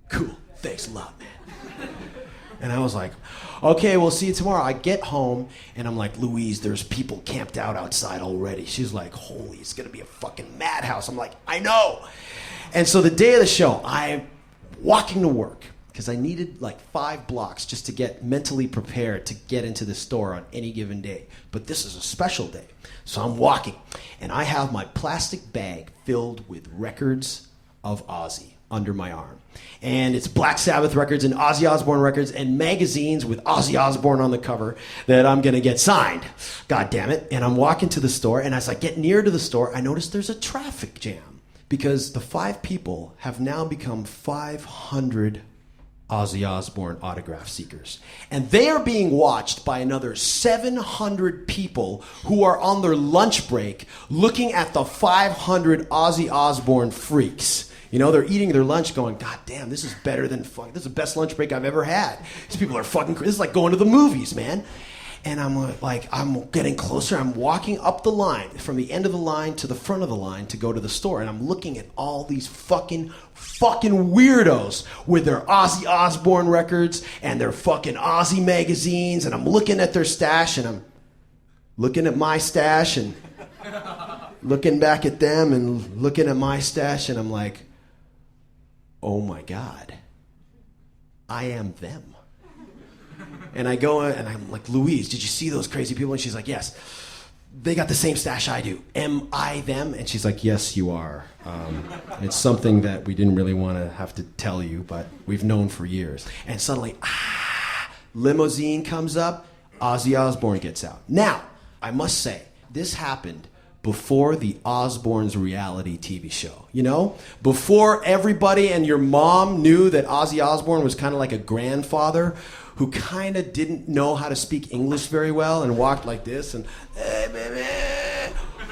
"Cool, thanks a lot, man." And I was like, "Okay, we'll see you tomorrow." I get home, and I'm like, "Louise, there's people camped out outside already." She's like, "Holy, it's going to be a fucking madhouse." I'm like, "I know." And so the day of the show, I'm walking to work because I needed like 5 blocks just to get mentally prepared to get into the store on any given day. But this is a special day. So I'm walking, and I have my plastic bag filled with records of Ozzy under my arm. And it's Black Sabbath records and Ozzy Osbourne records and magazines with Ozzy Osbourne on the cover that I'm going to get signed. God damn it. And I'm walking to the store, and as I get near to the store, I notice there's a traffic jam because the 5 people have now become 500 Ozzy Osbourne autograph seekers. And they are being watched by another 700 people who are on their lunch break looking at the 500 Ozzy Osbourne freaks. You know, they're eating their lunch going, "God damn, this is better than fuck. This is the best lunch break I've ever had. These people are fucking crazy. This is like going to the movies, man." And I'm like, I'm getting closer. I'm walking up the line, from the end of the line to the front of the line to go to the store. And I'm looking at all these fucking weirdos with their Ozzy Osbourne records and their fucking Ozzy magazines. And I'm looking at their stash, and I'm looking at my stash and looking back at them and looking at my stash. And I'm like, "Oh my God, I am them." And I go and I'm like, "Louise, did you see those crazy people?" And she's like, "Yes, they got the same stash I do. Am I them?" And she's like, "Yes, you are. It's something that we didn't really want to have to tell you, but we've known for years." And suddenly, limousine comes up, Ozzy Osbourne gets out. Now, I must say, this happened before the Osbournes reality TV show, you know? Before everybody and your mom knew that Ozzy Osbourne was kind of like a grandfather who kind of didn't know how to speak English very well and walked like this and, "Hey, baby."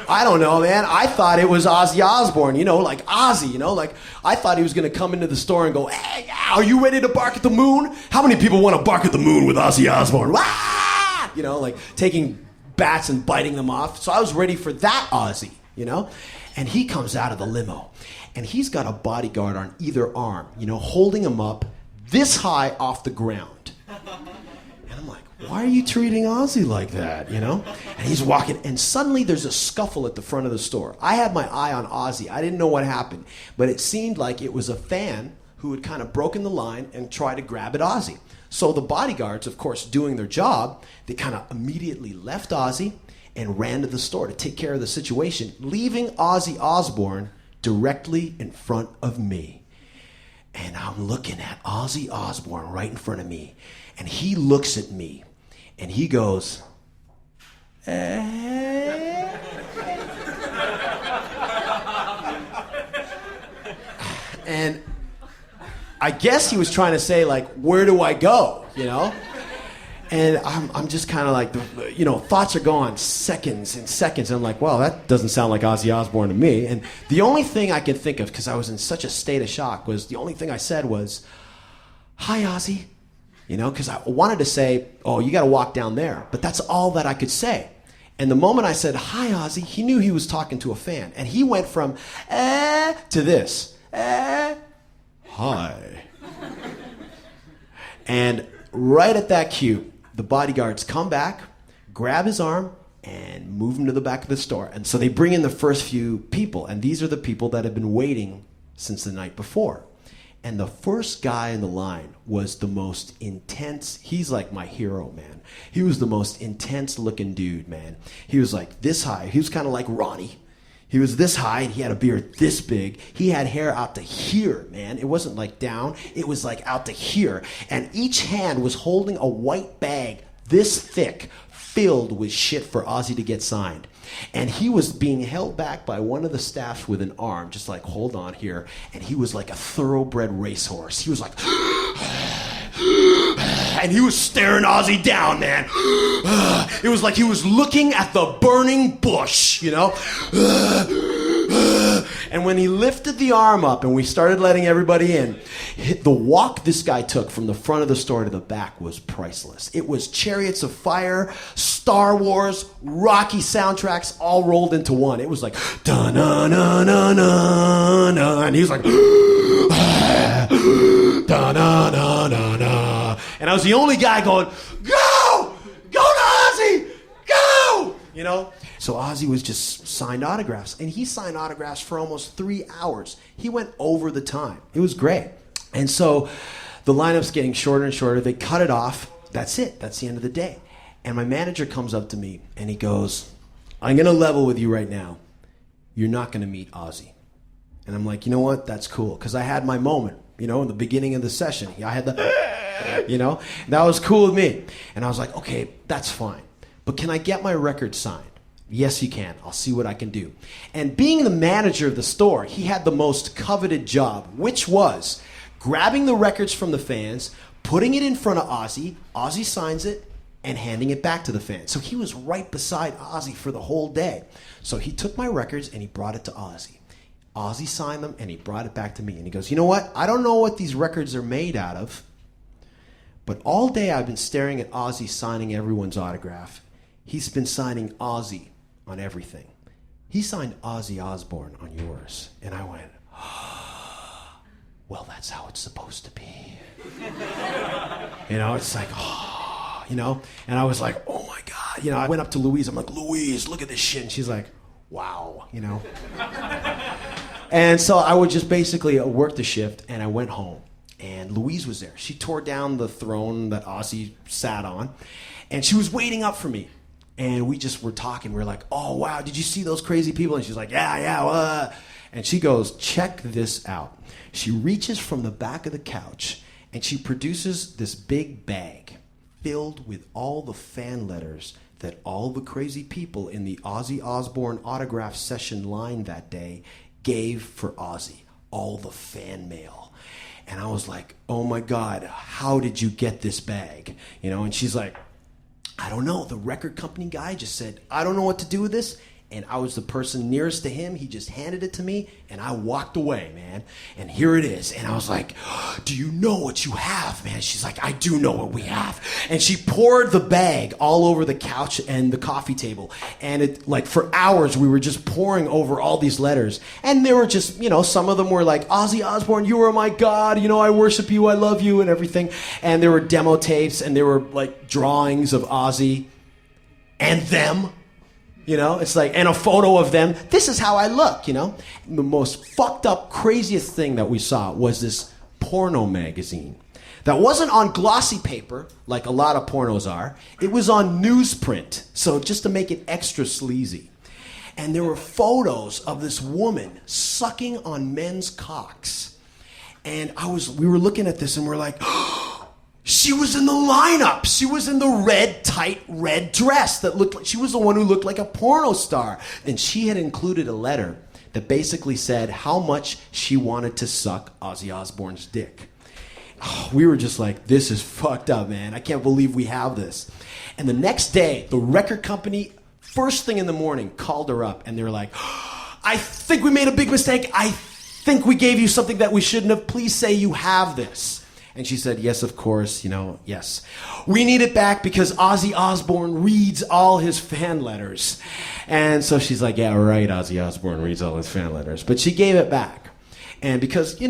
I don't know, man. I thought it was Ozzy Osbourne, you know, like Ozzy, you know? Like, I thought he was going to come into the store and go, "Hey, are you ready to bark at the moon? How many people want to bark at the moon with Ozzy Osbourne?" Wah! You know, like taking bats and biting them off. So I was ready for that Ozzy, you know? And he comes out of the limo, and he's got a bodyguard on either arm, you know, holding him up this high off the ground. And I'm like, "Why are you treating Ozzy like that, you know?" And he's walking, and suddenly there's a scuffle at the front of the store. I had my eye on Ozzy. I didn't know what happened, but it seemed like it was a fan who had kind of broken the line and tried to grab at Ozzy. So the bodyguards, of course, doing their job, they kind of immediately left Ozzy and ran to the store to take care of the situation, leaving Ozzy Osbourne directly in front of me. And I'm looking at Ozzy Osbourne right in front of me, and he looks at me, and he goes, "Eh?" And I guess he was trying to say, like, where do I go, you know? And I'm just kind of like, thoughts are going seconds and seconds. And I'm like, well, that doesn't sound like Ozzy Osbourne to me. And the only thing I could think of, because I was in such a state of shock, was the only thing I said was, hi, Ozzy. Because I wanted to say, oh, you got to walk down there. But that's all that I could say. And the moment I said, hi, Ozzy, he knew he was talking to a fan. And he went from, to this, hi. And right at that cue, the bodyguards come back, grab his arm, and move him to the back of the store. And so they bring in the first few people, and these are the people that have been waiting since the night before. And the first guy in the line was the most intense. He's like my hero, man. He was the most intense looking dude, man. He was like this high. He was kind of like Ronnie. He was this high, and he had a beard this big. He had hair out to here, man. It wasn't like down. It was like out to here. And each hand was holding a white bag this thick, filled with shit for Ozzy to get signed. And he was being held back by one of the staffs with an arm, just like, hold on here. And he was like a thoroughbred racehorse. He was like... and he was staring Ozzy down, man. It was like he was looking at the burning bush, And when he lifted the arm up and we started letting everybody in, the walk this guy took from the front of the store to the back was priceless. It was Chariots of Fire, Star Wars, Rocky soundtracks all rolled into one. It was like, da-na-na-na-na-na, and he was like, da-na-na-na-na. And I was the only guy going, go! Go to Ozzy! Go! So Ozzy was just signed autographs. And he signed autographs for almost 3 hours. He went over the time. It was great. And so the lineup's getting shorter and shorter. They cut it off. That's it. That's the end of the day. And my manager comes up to me and he goes, I'm going to level with you right now. You're not going to meet Ozzy. And I'm like, you know what? That's cool. Because I had my moment, in the beginning of the session. I had the, that was cool with me. And I was like, okay, that's fine. But can I get my record signed? Yes, you can. I'll see what I can do. And being the manager of the store, he had the most coveted job, which was grabbing the records from the fans, putting it in front of Ozzy, Ozzy signs it, and handing it back to the fans. So he was right beside Ozzy for the whole day. So he took my records and he brought it to Ozzy. Ozzy signed them and he brought it back to me. And he goes, you know what? I don't know what these records are made out of, but all day I've been staring at Ozzy signing everyone's autograph. He's been signing Ozzy on everything. He signed Ozzy Osbourne on yours. And I went, well, that's how it's supposed to be. It's like, and I was like, oh my God. I went up to Louise. I'm like, Louise, look at this shit. And she's like, wow, And so I would just basically work the shift and I went home. And Louise was there. She tore down the throne that Ozzy sat on. And she was waiting up for me. And we just were talking. We were like, oh, wow, did you see those crazy people? And she's like, yeah. And she goes, check this out. She reaches from the back of the couch and she produces this big bag filled with all the fan letters that all the crazy people in the Ozzy Osbourne Autograph Session line that day gave for Ozzy. All the fan mail. And I was like, oh my God, how did you get this bag? And she's like, I don't know. The record company guy just said, I don't know what to do with this. And I was the person nearest to him. He just handed it to me, and I walked away, man. And here it is. And I was like, do you know what you have, man? She's like, I do know what we have. And she poured the bag all over the couch and the coffee table. And it, like, for hours, we were just pouring over all these letters. And they were just, some of them were like, Ozzy Osbourne, you are my God. I worship you. I love you and everything. And there were demo tapes, and there were, like, drawings of Ozzy and them. It's like, and a photo of them. This is how I look, The most fucked up, craziest thing that we saw was this porno magazine that wasn't on glossy paper, like a lot of pornos are. It was on newsprint, so just to make it extra sleazy. And there were photos of this woman sucking on men's cocks. And we were looking at this and we're like, she was in the lineup. She was in the tight red dress that looked like, she was the one who looked like a porno star. And she had included a letter that basically said how much she wanted to suck Ozzy Osbourne's dick. Oh, we were just like, this is fucked up, man. I can't believe we have this. And the next day, the record company, first thing in the morning, called her up, and they were like, I think we made a big mistake. I think we gave you something that we shouldn't have. Please say you have this. And she said, yes, of course, yes. We need it back because Ozzy Osbourne reads all his fan letters. And so she's like, yeah, right, Ozzy Osbourne reads all his fan letters. But she gave it back. And because,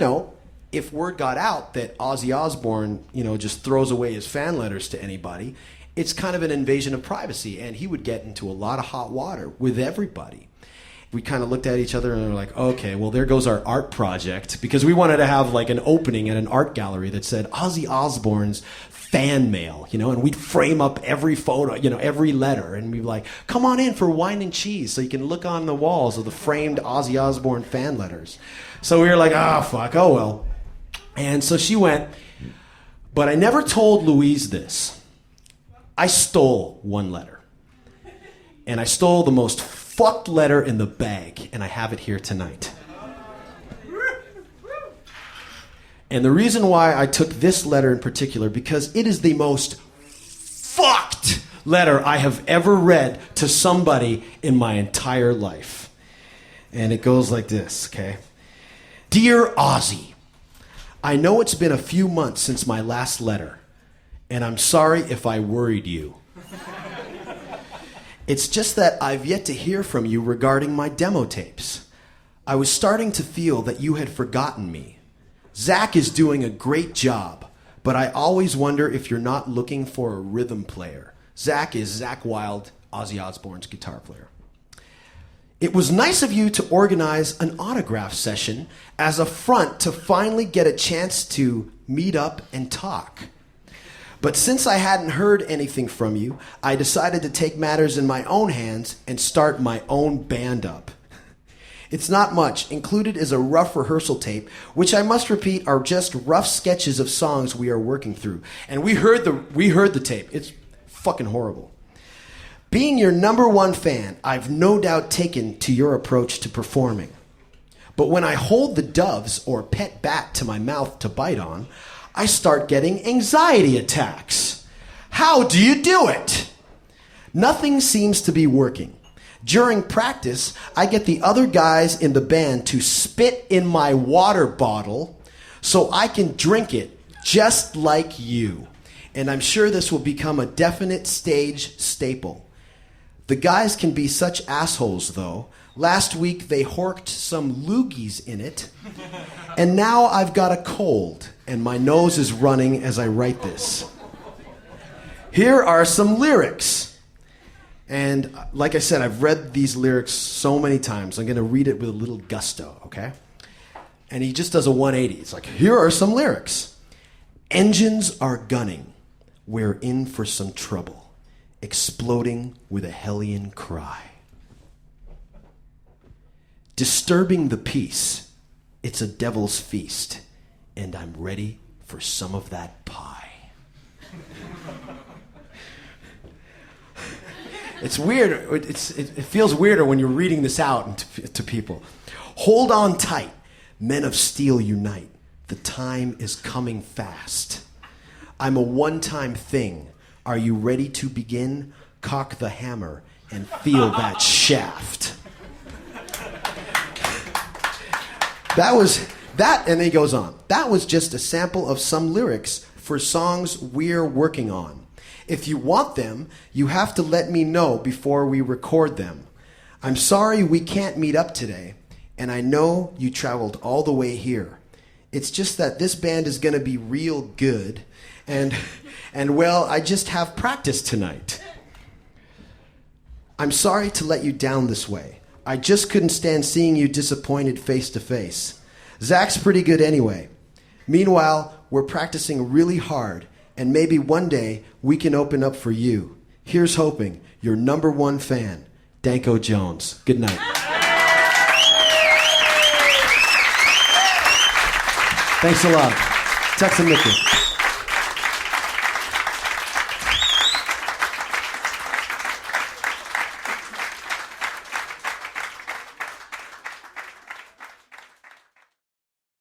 if word got out that Ozzy Osbourne, just throws away his fan letters to anybody, it's kind of an invasion of privacy. And he would get into a lot of hot water with everybody. We kind of looked at each other and we were like, okay, well, there goes our art project. Because we wanted to have like an opening at an art gallery that said Ozzy Osbourne's fan mail, and we'd frame up every photo, every letter. And we'd be like, come on in for wine and cheese so you can look on the walls of the framed Ozzy Osbourne fan letters. So we were like, fuck, oh well. And so she went, but I never told Louise this. I stole one letter. And I stole the most fucked letter in the bag, and I have it here tonight. And the reason why I took this letter in particular, because it is the most fucked letter I have ever read to somebody in my entire life. And it goes like this, okay? Dear Ozzy, I know it's been a few months since my last letter, and I'm sorry if I worried you. It's just that I've yet to hear from you regarding my demo tapes. I was starting to feel that you had forgotten me. Zach is doing a great job, but I always wonder if you're not looking for a rhythm player. Zach is Zach Wilde, Ozzy Osbourne's guitar player. It was nice of you to organize an autograph session as a front to finally get a chance to meet up and talk. But since I hadn't heard anything from you, I decided to take matters in my own hands and start my own band up. It's not much. Included is a rough rehearsal tape, which I must repeat are just rough sketches of songs we are working through. And we heard the tape. It's fucking horrible. Being your number one fan, I've no doubt taken to your approach to performing. But when I hold the doves or pet bat to my mouth to bite on, I start getting anxiety attacks. How do you do it? Nothing seems to be working. During practice, I get the other guys in the band to spit in my water bottle so I can drink it just like you. And I'm sure this will become a definite stage staple. The guys can be such assholes, though. Last week, they horked some loogies in it. And now I've got a cold, and my nose is running as I write this. Here are some lyrics. And like I said, I've read these lyrics so many times. I'm going to read it with a little gusto, okay? And he just does a 180. It's like, here are some lyrics. Engines are gunning. We're in for some trouble. Exploding with a hellion cry. Disturbing the peace. It's a devil's feast. And I'm ready for some of that pie. It's weird. It feels weirder when you're reading this out to people. Hold on tight. Men of steel unite. The time is coming fast. I'm a one-time thing. Are you ready to begin? Cock the hammer and feel that shaft. And then he goes on. That was just a sample of some lyrics for songs we're working on. If you want them, you have to let me know before we record them. I'm sorry we can't meet up today, and I know you traveled all the way here. It's just that this band is going to be real good, and well, I just have practice tonight. I'm sorry to let you down this way. I just couldn't stand seeing you disappointed face to face. Zach's pretty good anyway. Meanwhile, we're practicing really hard, and maybe one day we can open up for you. Here's hoping. Your number one fan, Danko Jones. Good night. Thanks a lot. Text and Mickey.